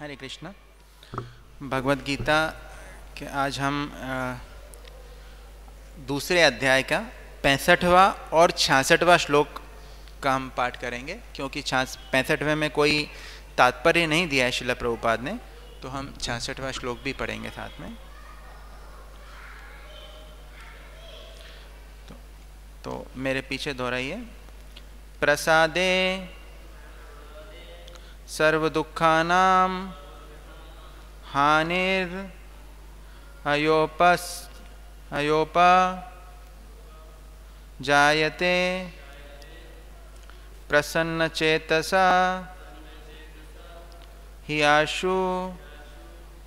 हरे कृष्णा। भगवद गीता के आज हम दूसरे अध्याय का 65वां और 66वां श्लोक का हम पाठ करेंगे, क्योंकि 65वें में कोई तात्पर्य नहीं दिया है श्रील प्रभुपाद ने, तो हम 66वां श्लोक भी पढ़ेंगे साथ में। तो मेरे पीछे दोहराइए। प्रसादे सर्व दुखानां हानिर अयोपा जायते प्रसन्न चेतसा हि आशु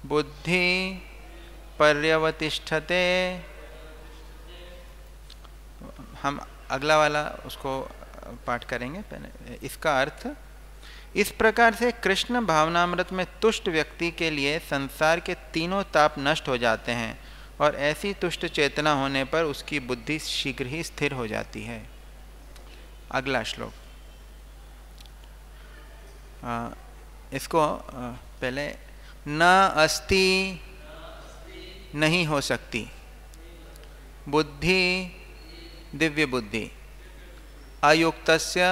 बुद्धि पर्यवतिष्ठते। हम अगला वाला उसको पाठ करेंगे पहले। इसका अर्थ, इस प्रकार से कृष्ण भावनामृत में तुष्ट व्यक्ति के लिए संसार के तीनों ताप नष्ट हो जाते हैं और ऐसी तुष्ट चेतना होने पर उसकी बुद्धि शीघ्र ही स्थिर हो जाती है। अगला श्लोक, इसको पहले, न अस्ति नहीं हो सकती बुद्धि दिव्य बुद्धि अयुक्तस्य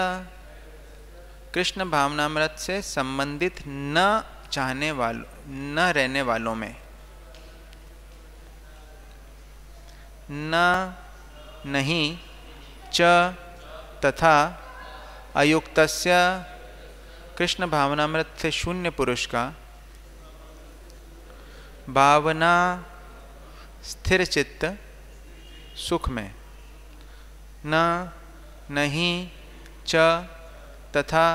कृष्ण भावनामृत से संबंधित न चाहने वालों, न रहने वालों में, न नहीं च तथा अयुक्तस्य कृष्ण भावनामृत से शून्य पुरुष का भावना स्थिर चित्त सुख में, न नहीं च तथा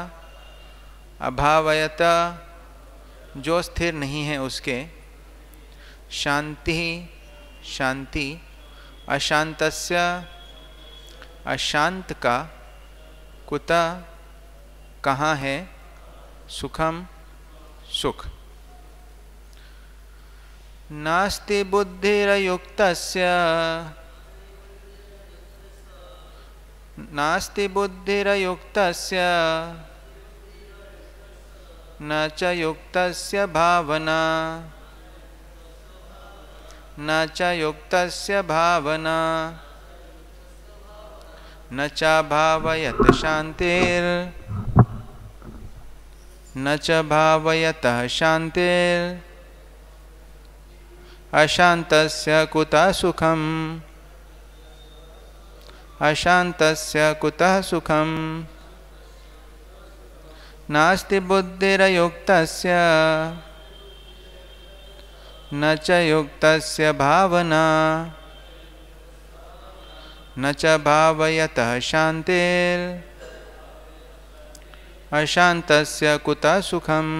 अभावयत जो स्थिर नहीं है उसके, शांति शांति अशांतस्य अशांत का, कुतः कहाँ है, सुखम सुख। नास्ति बुद्धिरयुक्तस्य नास्ति बुद्धिरयुक्तस्य न च युक्तस्य भावना, न च युक्तस्य भावना, न च भावयत शांतिर्, न च भावयतः शांतिर्, अशांतस्य कुतः सुखम्, अशांतस्य कुतः सुखम्। नास्ति बुद्धिरयुक्तस्य न च युक्तस्य भावना, न च भावयतः शांतिर्, अशांतस्य कुतः सुखम्।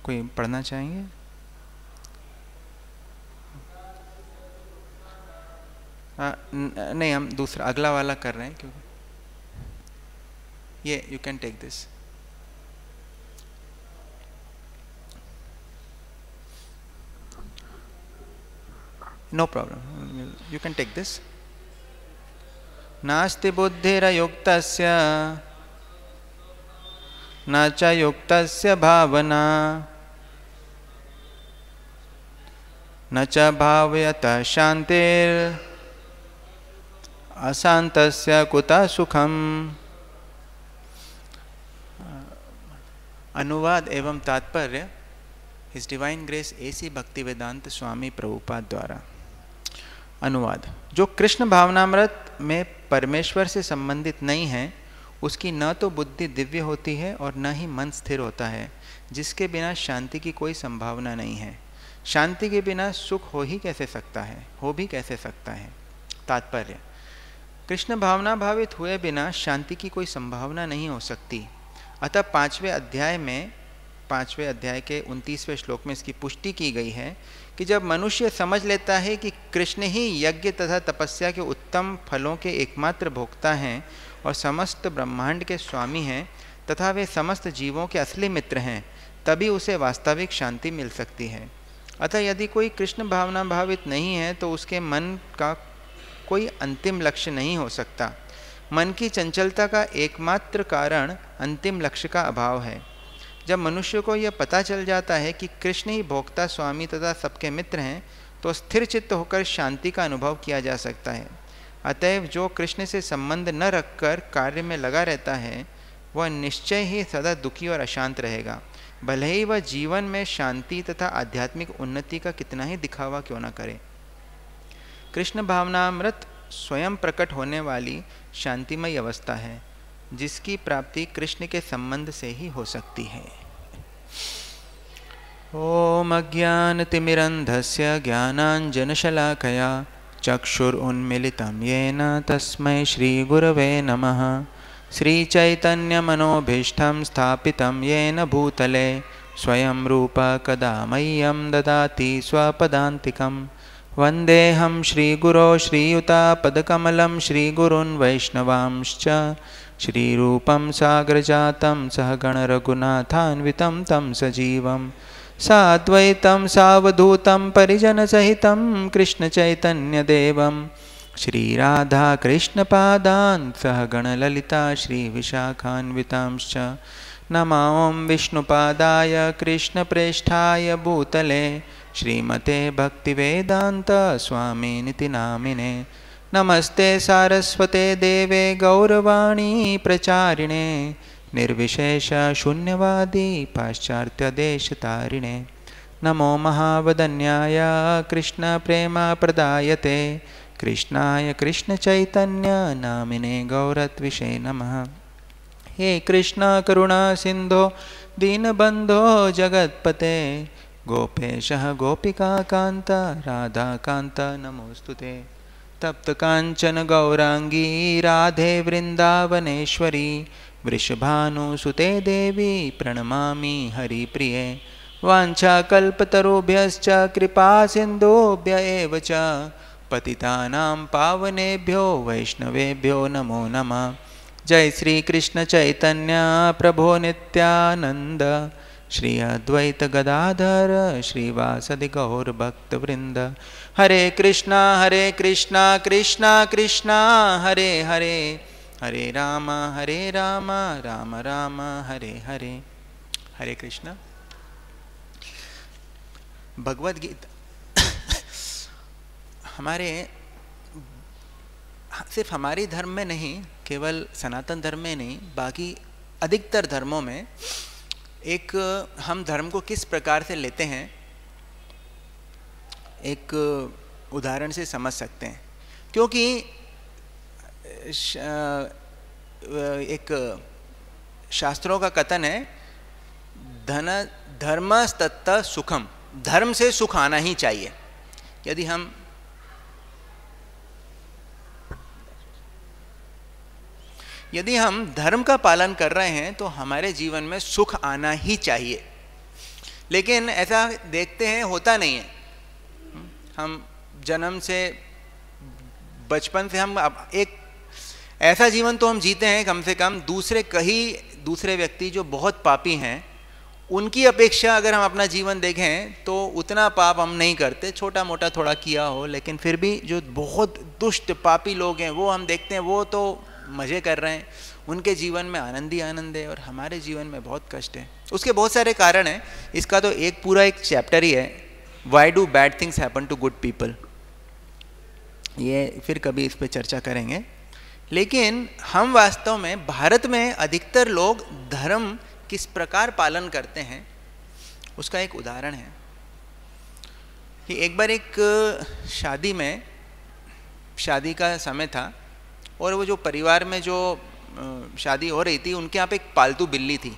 कोई पढ़ना चाहेंगे? नहीं, हम दूसरा अगला वाला कर रहे हैं, क्योंकि ये you can take this. No problem, you can take this. नास्ति बुद्धिरयुक्तस्य न च युक्तस्य भावना, न च भावयतः शांतिर्, अशांतस्य कुतः सुखम्। अनुवाद एवं तात्पर्य his divine grace A C Bhaktivedanta Swami Prabhupada द्वारा। अनुवाद, जो कृष्ण भावनामृत में परमेश्वर से संबंधित नहीं है उसकी न तो बुद्धि दिव्य होती है और न ही मन स्थिर होता है, जिसके बिना शांति की कोई संभावना नहीं है। शांति के बिना सुख हो भी कैसे सकता है। तात्पर्य, कृष्ण भावना भावित हुए बिना शांति की कोई संभावना नहीं हो सकती। अतः 5वें अध्याय के 29वें श्लोक में इसकी पुष्टि की गई है कि जब मनुष्य समझ लेता है कि कृष्ण ही यज्ञ तथा तपस्या के उत्तम फलों के एकमात्र भोक्ता हैं और समस्त ब्रह्मांड के स्वामी हैं तथा वे समस्त जीवों के असली मित्र हैं, तभी उसे वास्तविक शांति मिल सकती है। अतः यदि कोई कृष्ण भावना भावित नहीं है तो उसके मन का कोई अंतिम लक्ष्य नहीं हो सकता। मन की चंचलता का एकमात्र कारण अंतिम लक्ष्य का अभाव है। जब मनुष्य को यह पता चल जाता है कि कृष्ण ही भोक्ता, स्वामी तथा सबके मित्र हैं, तो स्थिर चित्त होकर शांति का अनुभव किया जा सकता है। अतएव जो कृष्ण से संबंध न रखकर कार्य में लगा रहता है, वह निश्चय ही सदा दुखी और अशांत रहेगा, भले ही वह जीवन में शांति तथा आध्यात्मिक उन्नति का कितना ही दिखावा क्यों न करे। कृष्ण भावनामृत स्वयं प्रकट होने वाली शांतिमय अवस्था है, जिसकी प्राप्ति कृष्ण के संबंध से ही हो सकती है। ओम अज्ञानतिमिरन्धस्य ज्ञानाञ्जनशलाकया चक्षुरुन्मीलितं येन तस्मै श्रीगुरवे नमः। श्रीचैतन्यमनोभीष्टं स्थापितं येन भूतले स्वयं रूप कदा मह्यं ददाति स्वपदान्तिकं। वन्देऽहं श्रीगुरो श्रीयुतापदकमलं श्रीगुरून् वैष्णवांश्च श्रीरूपं साग्रजातं सहगणरघुनाथान्वितं तं सजीवं साद्वैतं सावधूतं परिजनसहितं कृष्णचैतन्यदेवं श्रीराधाकृष्णपादान् सहगणललिता श्रीविशाखान्वितांश्च नमो विष्णुपादाय कृष्णप्रेष्ठाय भूतले श्रीमते भक्तिवेदान्त स्वामिनिति नामिने। नमस्ते सारस्वते देवे गौरवाणी प्रचारिणे निर्विशेष शून्यवादी पाश्चात्यदेशतारिणे। नमो महावदन्याय कृष्ण प्रेमा प्रदायते कृष्णाय कृष्ण चैतन्य नामिने गौरत्विषे नमः। हे कृष्ण करुणा सिंधो दीनबंधो जगत्पते गोपेशः गोपिका कांत राधा कांत नमोस्तुते। तप्त कांचन गौरांगी राधे वृंदावनेश्वरी वृषभानुसुते देवी प्रणमामि हरिप्रिये। वाञ्छाकल्पतरुभ्यश्च कृपा सिन्धुभ्य एव च पतितानां पावनेभ्यो वैष्णवेभ्यो नमो नमः। जय श्री कृष्ण चैतन्य प्रभो नित्यानंद श्री अद्वैत गदाधर श्रीवासदि गौर भक्तवृंद। हरे कृष्णा कृष्णा कृष्णा हरे हरे, हरे राम राम राम हरे हरे। हरे कृष्णा। भगवद गीता हमारे सिर्फ हमारी धर्म में नहीं, केवल सनातन धर्म में नहीं, बाकी अधिकतर धर्मों में एक हम धर्म को किस प्रकार से लेते हैं एक उदाहरण से समझ सकते हैं। क्योंकि एक शास्त्रों का कथन है, धर्मस्तत्त सुखम, धर्म से सुख आना ही चाहिए। यदि हम धर्म का पालन कर रहे हैं तो हमारे जीवन में सुख आना ही चाहिए। लेकिन ऐसा देखते हैं होता नहीं है। हम जन्म से, बचपन से हम अब एक ऐसा जीवन तो हम जीते हैं, कम से कम दूसरे व्यक्ति जो बहुत पापी हैं उनकी अपेक्षा अगर हम अपना जीवन देखें तो उतना पाप हम नहीं करते, छोटा मोटा थोड़ा किया हो, लेकिन फिर भी जो बहुत दुष्ट पापी लोग हैं वो हम देखते हैं, वो तो मज़े कर रहे हैं, उनके जीवन में आनंद ही आनंद है और हमारे जीवन में बहुत कष्ट है। उसके बहुत सारे कारण हैं, इसका तो पूरा एक चैप्टर ही है, why do bad things happen to good people. ये फिर कभी इस पर चर्चा करेंगे। लेकिन हम वास्तव में भारत में अधिकतर लोग धर्म किस प्रकार पालन करते हैं उसका एक उदाहरण है कि एक बार एक शादी का समय था और वो जो परिवार में जो शादी हो रही थी उनके यहाँ पे एक पालतू बिल्ली थी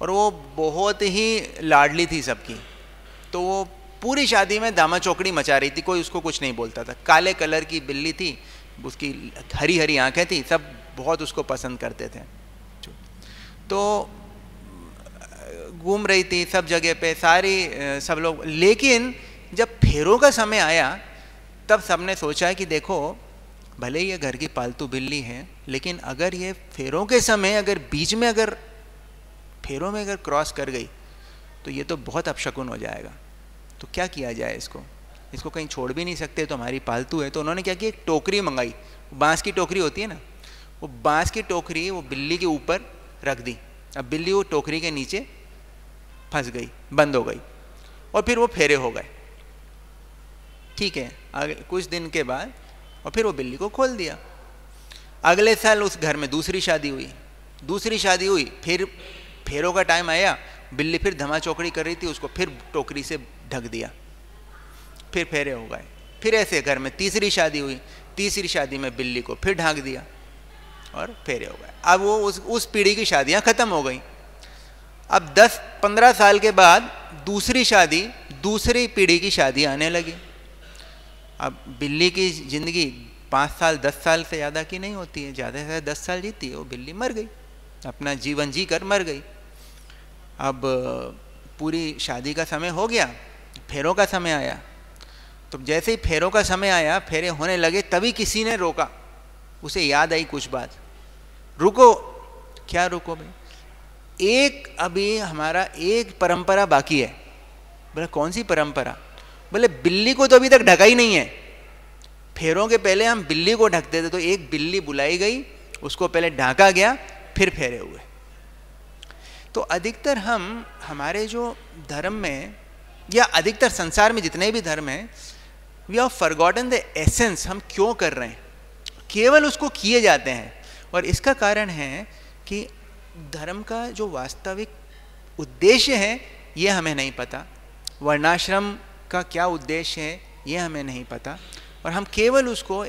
और वो बहुत ही लाडली थी सबकी। तो वो पूरी शादी में दामा चौकड़ी मचा रही थी, कोई उसको कुछ नहीं बोलता था। काले कलर की बिल्ली थी, उसकी हरी हरी आंखें थी, सब बहुत उसको पसंद करते थे। तो घूम रही थी सब जगह पे, सब लोग। लेकिन जब फेरों का समय आया तब सबने सोचा कि देखो भले ही ये घर की पालतू बिल्ली है, लेकिन अगर ये फेरों के समय अगर बीच में अगर फेरों में अगर क्रॉस कर गई तो ये तो बहुत अपशकुन हो जाएगा। तो क्या किया जाए, इसको कहीं छोड़ भी नहीं सकते, तो हमारी पालतू है। तो उन्होंने क्या किया, एक टोकरी मंगाई, बांस की टोकरी होती है ना, वो बांस की टोकरी वो बिल्ली के ऊपर रख दी। अब बिल्ली वो टोकरी के नीचे फंस गई, बंद हो गई, और फिर वो फेरे हो गए। ठीक है, कुछ दिन के बाद और फिर वो बिल्ली को खोल दिया। अगले साल उस घर में दूसरी शादी हुई, फिर फेरों का टाइम आया, बिल्ली फिर धमा चौकड़ी कर रही थी, उसको फिर टोकरी से ढक दिया, फिर फेरे हो गए। फिर ऐसे घर में तीसरी शादी हुई, तीसरी शादी में बिल्ली को फिर ढक दिया और फेरे हो गए। अब वो उस पीढ़ी की शादियां खत्म हो गई। अब 10-15 साल के बाद दूसरी शादी, दूसरी पीढ़ी की शादी आने लगी। अब बिल्ली की जिंदगी 5 साल 10 साल से ज़्यादा की नहीं होती है, ज़्यादा से ज़्यादा 10 साल जीती है। वो बिल्ली मर गई, अपना जीवन जी कर मर गई। अब पूरी शादी का समय हो गया, फेरों का समय आया। तो जैसे ही फेरों का समय आया, फेरे होने लगे, तभी किसी ने रोका। उसे याद आई कुछ बात, रुको। क्या रुको भाई? एक अभी हमारा एक परंपरा बाकी है। बोले कौन सी परंपरा? बोले बिल्ली को तो अभी तक ढका ही नहीं है। फेरों के पहले हम बिल्ली को ढकते थे, तो एक बिल्ली बुलाई गई, उसको पहले ढाका गया, फिर फेरे हुए। तो अधिकतर हमारे जो धर्म में या अधिकतर संसार में जितने भी धर्म हैं, we have forgotten the essence. हम क्यों कर रहे हैं, केवल उसको किए जाते हैं। और इसका कारण है कि धर्म का जो वास्तविक उद्देश्य है ये हमें नहीं पता, वर्णाश्रम का क्या उद्देश्य है ये हमें नहीं पता, और हम केवल उसको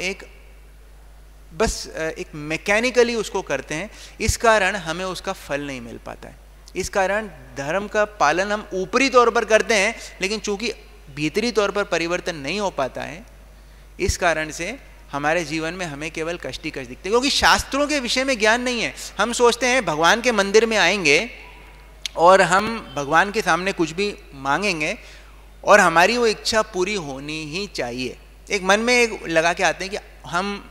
बस एक मैकेनिकली उसको करते हैं। इस कारण हमें उसका फल नहीं मिल पाता है। इस कारण धर्म का पालन हम ऊपरी तौर पर करते हैं, लेकिन चूंकि भीतरी तौर पर परिवर्तन नहीं हो पाता है, इस कारण से हमारे जीवन में हमें केवल कष्ट ही कष्ट दिखते हैं, क्योंकि शास्त्रों के विषय में ज्ञान नहीं है। हम सोचते हैं भगवान के मंदिर में आएंगे और हम भगवान के सामने कुछ भी मांगेंगे और हमारी वो इच्छा पूरी होनी ही चाहिए। एक मन में एक लगा के आते हैं कि हम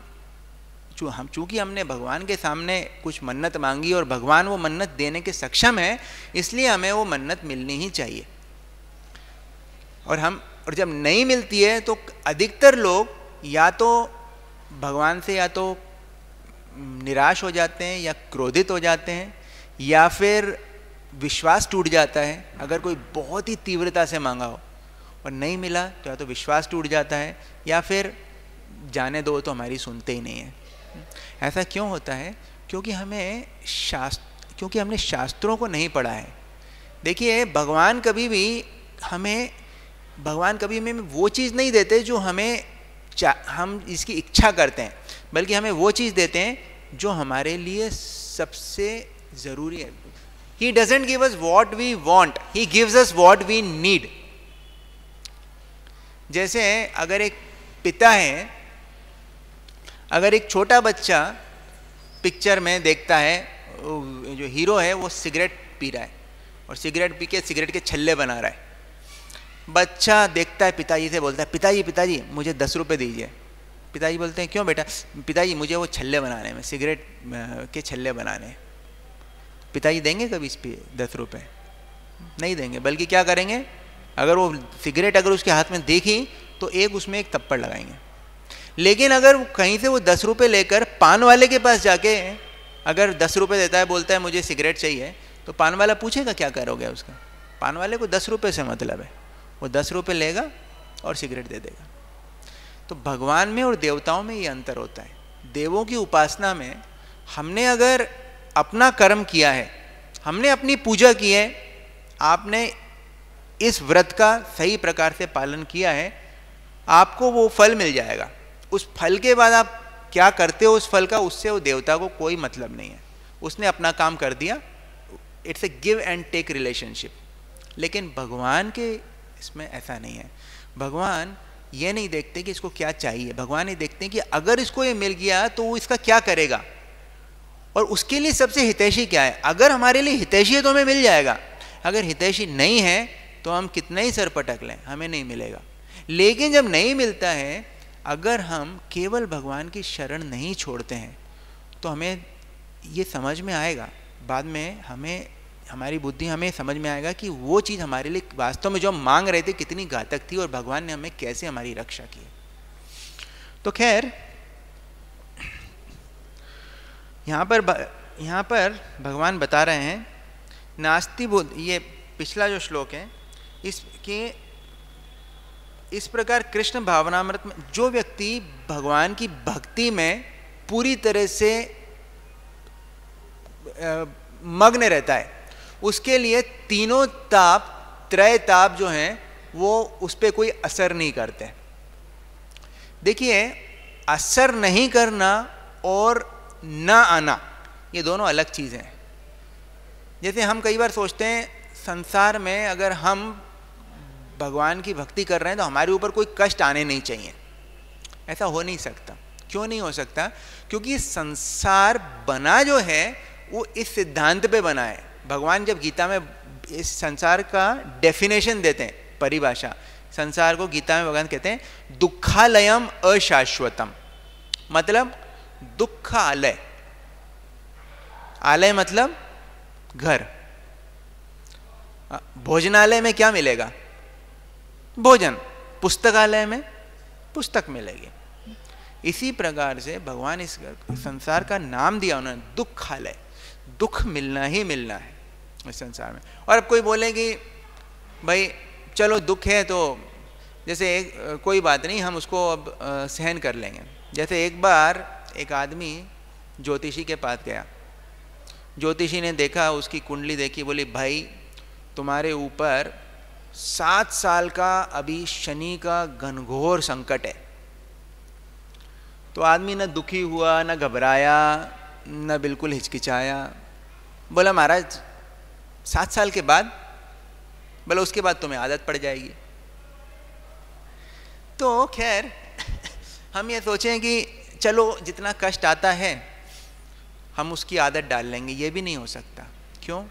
चूंकि हमने भगवान के सामने कुछ मन्नत मांगी और भगवान वो मन्नत देने के सक्षम है, इसलिए हमें वो मन्नत मिलनी ही चाहिए। और जब नहीं मिलती है तो अधिकतर लोग या तो भगवान से या तो निराश हो जाते हैं या क्रोधित हो जाते हैं, या फिर विश्वास टूट जाता है। अगर कोई बहुत ही तीव्रता से मांगा हो और नहीं मिला तो या तो विश्वास टूट जाता है, या फिर जाने दो, तो हमारी सुनते ही नहीं है। ऐसा क्यों होता है? क्योंकि हमने शास्त्रों को नहीं पढ़ा है। देखिए, भगवान कभी भी हमें वो चीज़ नहीं देते जो हम इसकी इच्छा करते हैं, बल्कि हमें वो चीज़ देते हैं जो हमारे लिए सबसे ज़रूरी है। He doesn't give us what we want, He gives us what we need। जैसे अगर एक पिता है, अगर एक छोटा बच्चा पिक्चर में देखता है, जो हीरो है वो सिगरेट पी रहा है और सिगरेट पी के सिगरेट के छल्ले बना रहा है। बच्चा देखता है, पिताजी से बोलता है, पिताजी मुझे 10 रुपये दीजिए। पिताजी बोलते हैं, क्यों बेटा? पिताजी मुझे वो छल्ले बनाने में, सिगरेट के छल्ले बनाने। पिताजी देंगे कभी इस पे 10 रुपये? नहीं देंगे, बल्कि क्या करेंगे? अगर वो सिगरेट अगर उसके हाथ में देखी तो उसमें एक थप्पड़ लगाएंगे। लेकिन अगर कहीं से वो 10 रुपये लेकर पान वाले के पास जाके अगर 10 रुपये देता है, बोलता है मुझे सिगरेट चाहिए, तो पान वाला पूछेगा क्या करोगे उसका? पान वाले को 10 रुपये से मतलब है, वो 10 रुपये लेगा और सिगरेट दे देगा। तो भगवान में और देवताओं में ये अंतर होता है। देवों की उपासना में हमने अगर अपना कर्म किया है, हमने अपनी पूजा की है, आपने इस व्रत का सही प्रकार से पालन किया है, आपको वो फल मिल जाएगा। उस फल के बाद आप क्या करते हो उस फल का, उससे वो देवता को कोई मतलब नहीं है। उसने अपना काम कर दिया। It's a give and take relationship. लेकिन भगवान के इसमें ऐसा नहीं है। भगवान ये नहीं देखते कि इसको क्या चाहिए, भगवान ये देखते हैं कि अगर इसको ये मिल गया तो वो इसका क्या करेगा और उसके लिए सबसे हितैषी क्या है। अगर हमारे लिए हितैषी है तो हमें मिल जाएगा, अगर हितैषी नहीं है तो हम कितना ही सर पटक लें, हमें नहीं मिलेगा। लेकिन जब नहीं मिलता है, अगर हम केवल भगवान की शरण नहीं छोड़ते हैं, तो हमें ये समझ में आएगा, बाद में हमारी बुद्धि हमें समझ में आएगा कि वो चीज़ हमारे लिए वास्तव में जो हम मांग रहे थे कितनी घातक थी और भगवान ने हमें कैसे हमारी रक्षा की। तो खैर, यहाँ पर भगवान बता रहे हैं नास्ति बुद्ध, ये पिछला जो श्लोक है इसके इस प्रकार कृष्ण भावनामृत में जो व्यक्ति भगवान की भक्ति में पूरी तरह से मग्न रहता है, उसके लिए तीनों ताप, त्रय ताप जो हैं वो उस पर कोई असर नहीं करते। देखिए, असर नहीं करना और ना आना ये दोनों अलग चीज़ें हैं। जैसे हम कई बार सोचते हैं संसार में अगर हम भगवान की भक्ति कर रहे हैं तो हमारे ऊपर कोई कष्ट आने नहीं चाहिए। ऐसा हो नहीं सकता। क्यों नहीं हो सकता? क्योंकि संसार बना जो है वो इस सिद्धांत पे बना है। भगवान जब गीता में इस संसार का डेफिनेशन देते हैं, परिभाषा, संसार को गीता में भगवान कहते हैं दुखालयम अशाश्वतम, मतलब दुख आलय। आलय मतलब घर। भोजनालय में क्या मिलेगा? भोजन। पुस्तकालय में पुस्तक मिलेगी। इसी प्रकार से भगवान इस संसार का नाम दिया उन्होंने दुखालय। दुख मिलना ही मिलना है इस संसार में। और अब कोई बोले कि भाई चलो दुख है तो जैसे कोई बात नहीं, हम उसको अब सहन कर लेंगे। जैसे एक बार एक आदमी ज्योतिषी के पास गया। ज्योतिषी ने देखा, उसकी कुंडली देखी, बोली भाई तुम्हारे ऊपर 7 साल का अभी शनि का घनघोर संकट है। तो आदमी न दुखी हुआ, न घबराया, न बिल्कुल हिचकिचाया। बोला महाराज 7 साल के बाद? बोला उसके बाद तुम्हें आदत पड़ जाएगी। तो खैर हम ये सोचें कि चलो जितना कष्ट आता है हम उसकी आदत डाल लेंगे, ये भी नहीं हो सकता। क्यों?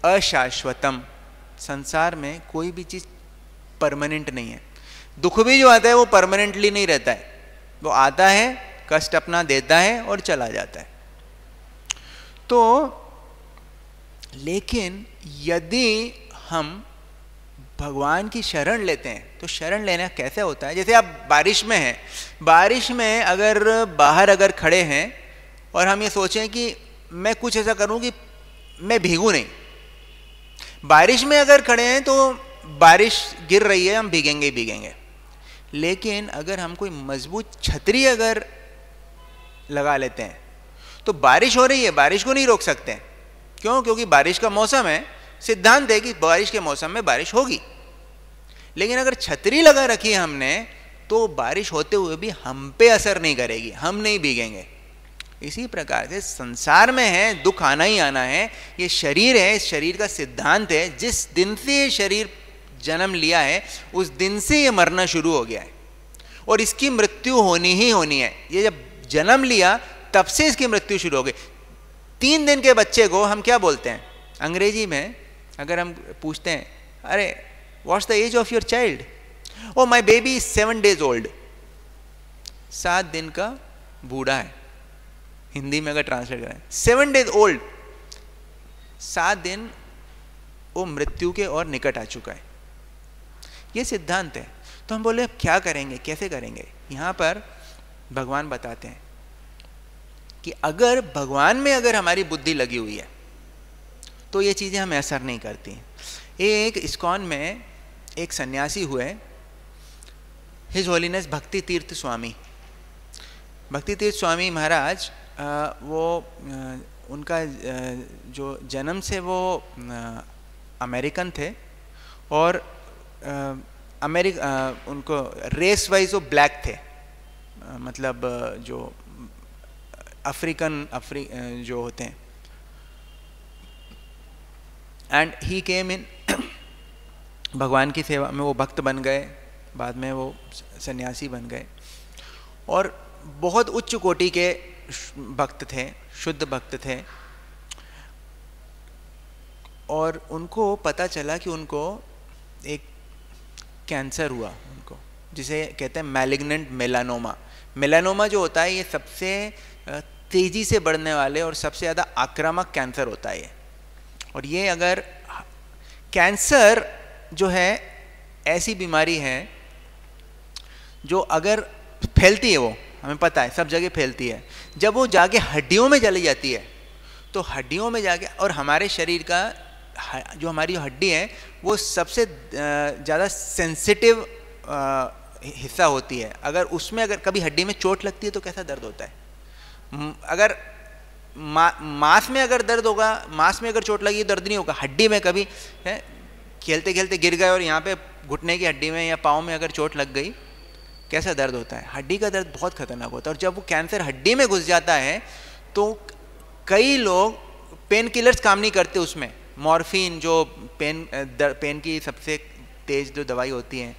अशाश्वतम। संसार में कोई भी चीज़ परमानेंट नहीं है। दुख भी जो आता है वो परमानेंटली नहीं रहता है। वो आता है, कष्ट अपना देता है और चला जाता है। तो लेकिन यदि हम भगवान की शरण लेते हैं तो शरण लेना कैसे होता है? जैसे आप बारिश में हैं, बारिश में अगर बाहर अगर खड़े हैं और हम ये सोचें कि मैं कुछ ऐसा करूं कि मैं भीगूं नहीं। बारिश में अगर खड़े हैं तो बारिश गिर रही है, हम भीगेंगे ही भीगेंगे। लेकिन अगर हम कोई मजबूत छतरी अगर लगा लेते हैं तो बारिश हो रही है, बारिश को नहीं रोक सकते। क्यों? क्योंकि बारिश का मौसम है, सिद्धांत है कि बारिश के मौसम में बारिश होगी। लेकिन अगर छतरी लगा रखी है हमने तो बारिश होते हुए भी हम पे असर नहीं करेगी, हम नहीं भीगेंगे। इसी प्रकार से संसार में है, दुख आना ही आना है। ये शरीर है, इस शरीर का सिद्धांत है, जिस दिन से ये शरीर जन्म लिया है उस दिन से ये मरना शुरू हो गया है और इसकी मृत्यु होनी ही होनी है। ये जब जन्म लिया तब से इसकी मृत्यु शुरू हो गई। 3 दिन के बच्चे को हम क्या बोलते हैं अंग्रेजी में? अगर हम पूछते हैं अरे what's the age of your child? Oh my baby is 7 days old. 7 दिन का बूढ़ा है। हिंदी में अगर ट्रांसलेट करें 7 days ओल्ड, 7 दिन वो मृत्यु के और निकट आ चुका है। ये सिद्धांत है। तो हम बोले अब क्या करेंगे, कैसे करेंगे? यहाँ पर भगवान बताते हैं कि अगर भगवान में अगर हमारी बुद्धि लगी हुई है तो ये चीज़ें हमें असर नहीं करती। एक इस्कॉन में एक सन्यासी हुए, हिज होलीनेस भक्ति तीर्थ स्वामी। भक्ति तीर्थ स्वामी महाराज वो उनका जो जन्म से वो अमेरिकन थे और उनको रेस वाइज वो ब्लैक थे, मतलब जो अफ्रीकन जो होते हैं। एंड ही केम इन, भगवान की सेवा में वो भक्त बन गए, बाद में वो सन्यासी बन गए और बहुत उच्च कोटि के भक्त थे, शुद्ध भक्त थे। और उनको पता चला कि उनको एक कैंसर हुआ उनको, जिसे कहते हैं मैलिग्नेंट मेलानोमा। मेलानोमा जो होता है ये सबसे तेज़ी से बढ़ने वाले और सबसे ज़्यादा आक्रामक कैंसर होता है। और ये अगर कैंसर जो है ऐसी बीमारी है जो अगर फैलती है वो हमें पता है सब जगह फैलती है। जब वो जाके हड्डियों में चली जाती है तो हड्डियों में जाके, और हमारे शरीर का जो हमारी हड्डी है वो सबसे ज़्यादा सेंसिटिव हिस्सा होती है। अगर उसमें अगर कभी हड्डी में चोट लगती है तो कैसा दर्द होता है। अगर मांस में अगर दर्द होगा, मांस में अगर चोट लगी दर्द नहीं होगा, हड्डी में कभी है खेलते खेलते गिर गए और यहाँ पे घुटने की हड्डी में या पाँव में अगर चोट लग गई, कैसा दर्द होता है। हड्डी का दर्द बहुत खतरनाक होता है। और जब वो कैंसर हड्डी में घुस जाता है तो कई लोग पेन किलर्स काम नहीं करते उसमें। मॉर्फिन जो पेन की सबसे तेज जो दवाई होती है,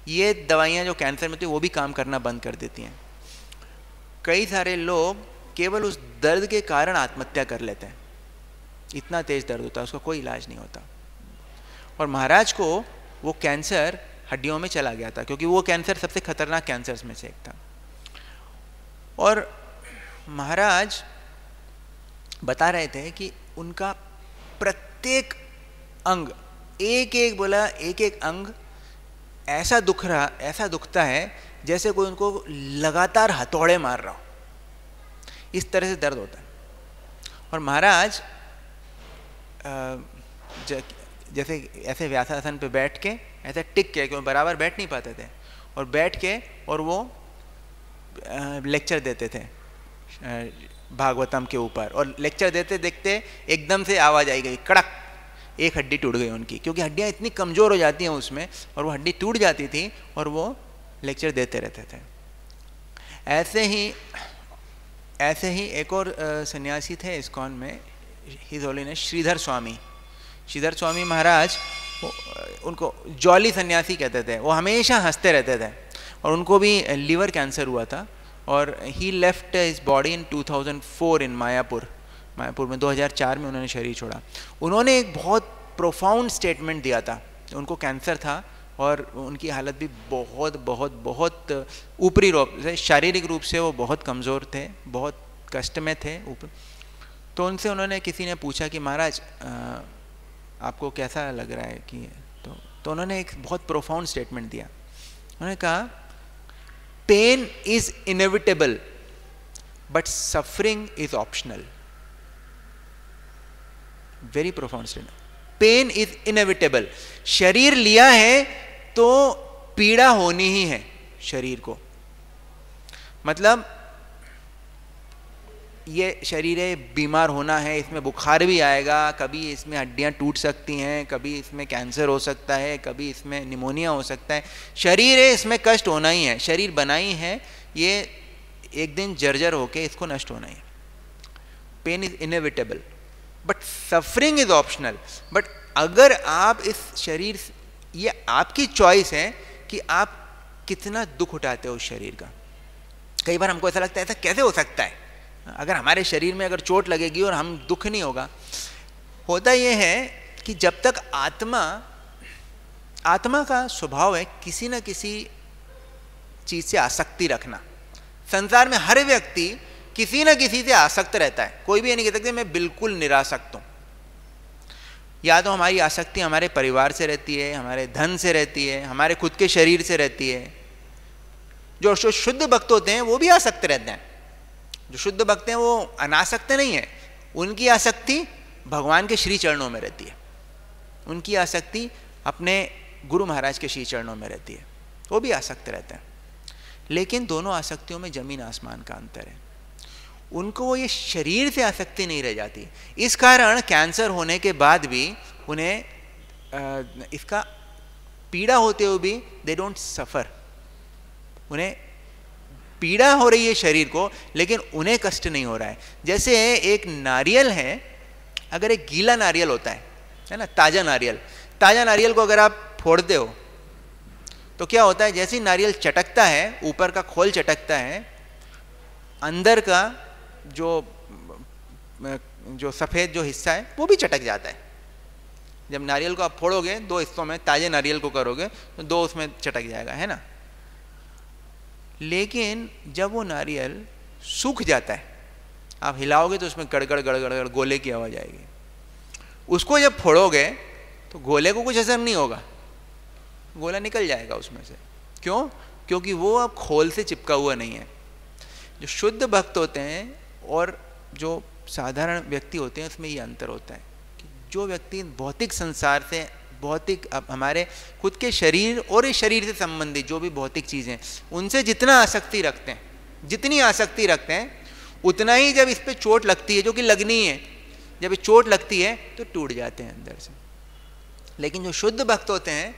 ये दवाइयाँ जो कैंसर में होती है वो भी काम करना बंद कर देती हैं। कई सारे लोग केवल उस दर्द के कारण आत्महत्या कर लेते हैं, इतना तेज दर्द होता है, उसका कोई इलाज नहीं होता। और महाराज को वो कैंसर हड्डियों में चला गया था, क्योंकि वो कैंसर सबसे खतरनाक कैंसर्स में से एक था। और महाराज बता रहे थे कि उनका प्रत्येक अंग, एक एक बोला, एक एक अंग ऐसा दुखता है जैसे कोई उनको लगातार हथौड़े मार रहा हो, इस तरह से दर्द होता है। और महाराज जैसे ऐसे व्यासासन पे बैठ के ऐसे टिक के, क्यों बराबर बैठ नहीं पाते थे, और बैठ के और वो लेक्चर देते थे भागवतम के ऊपर। और लेक्चर देते देखते एकदम से आवाज़ आई गई, कड़क, एक हड्डी टूट गई उनकी, क्योंकि हड्डियाँ इतनी कमज़ोर हो जाती हैं उसमें, और वो हड्डी टूट जाती थी और वो लेक्चर देते रहते थे। ऐसे ही एक और सन्यासी थे इस्कॉन में, हिज होलीनेस श्रीधर स्वामी महाराज, उनको जॉली सन्यासी कहते थे। वो हमेशा हंसते रहते थे, और उनको भी लीवर कैंसर हुआ था। और ही लेफ्ट हिज बॉडी इन 2004 इन मायापुर में 2004 में उन्होंने शरीर छोड़ा। उन्होंने एक बहुत प्रोफाउंड स्टेटमेंट दिया था। उनको कैंसर था और उनकी हालत भी बहुत बहुत बहुत ऊपरी रूप से, शारीरिक रूप से वो बहुत कमज़ोर थे, बहुत कष्ट में थे ऊपर। तो उनसे उन्होंने, किसी ने पूछा कि महाराज आपको कैसा लग रहा है कि तो उन्होंने एक बहुत प्रोफाउंड स्टेटमेंट दिया। उन्होंने कहा, pain is inevitable but suffering is optional. Very profound statement. Pain is inevitable, शरीर लिया है तो पीड़ा होनी ही है शरीर को। मतलब ये शरीर है, बीमार होना है, इसमें बुखार भी आएगा, कभी इसमें हड्डियां टूट सकती हैं, कभी इसमें कैंसर हो सकता है, कभी इसमें निमोनिया हो सकता है। शरीर है, इसमें कष्ट होना ही है। शरीर बनाई है, ये एक दिन जर्जर होके इसको नष्ट होना ही है। Pain is inevitable but suffering is optional. But अगर आप इस शरीर, ये आपकी चॉइस है कि आप कितना दुख उठाते हो उस शरीर का। कई बार हमको ऐसा लगता है, ऐसा कैसे हो सकता है, अगर हमारे शरीर में अगर चोट लगेगी और हम दुख नहीं होगा। होता यह है कि जब तक आत्मा का स्वभाव है किसी न किसी चीज से आसक्ति रखना। संसार में हर व्यक्ति किसी न किसी से आसक्त रहता है। कोई भी ये नहीं कह सकते मैं बिल्कुल निरासक्त हूं। या तो हमारी आसक्ति हमारे परिवार से रहती है, हमारे धन से रहती है, हमारे खुद के शरीर से रहती है। जो शुद्ध भक्त होते हैं वो भी आसक्त रहते हैं। जो शुद्ध भक्त हैं वो अनासक्त नहीं है, उनकी आसक्ति भगवान के श्री चरणों में रहती है, उनकी आसक्ति अपने गुरु महाराज के श्री चरणों में रहती है, वो भी आसक्त रहते हैं। लेकिन दोनों आसक्तियों में जमीन आसमान का अंतर है। उनको वो ये शरीर से आसक्ति नहीं रह जाती। इस कारण कैंसर होने के बाद भी उन्हें इसका पीड़ा होते हुए भी दे डोंट सफ़र। उन्हें पीड़ा हो रही है शरीर को, लेकिन उन्हें कष्ट नहीं हो रहा है। जैसे एक नारियल है, अगर एक गीला नारियल होता है ना, ताज़ा नारियल को अगर आप फोड़ते हो तो क्या होता है, जैसे ही नारियल चटकता है, ऊपर का खोल चटकता है, अंदर का जो सफ़ेद जो हिस्सा है वो भी चटक जाता है। जब नारियल को आप फोड़ोगे, दो हिस्सों में ताजे नारियल को करोगे तो दो उसमें चटक जाएगा, है ना। लेकिन जब वो नारियल सूख जाता है, आप हिलाओगे तो उसमें गड़गड़ गड़गड़ गड़ गोले की आवाज़ आएगी। उसको जब फोड़ोगे तो गोले को कुछ असर नहीं होगा, गोला निकल जाएगा उसमें से। क्यों? क्योंकि वो अब खोल से चिपका हुआ नहीं है। जो शुद्ध भक्त होते हैं और जो साधारण व्यक्ति होते हैं उसमें ये अंतर होता है कि जो व्यक्ति भौतिक संसार से, भौतिक हमारे खुद के शरीर और इस शरीर से संबंधित जो भी भौतिक चीज़ें, उनसे जितना आसक्ति रखते हैं, जितनी आसक्ति रखते हैं, उतना ही जब इस पर चोट लगती है, जो कि लगनी है, जब ये चोट लगती है तो टूट जाते हैं अंदर से। लेकिन जो शुद्ध भक्त होते हैं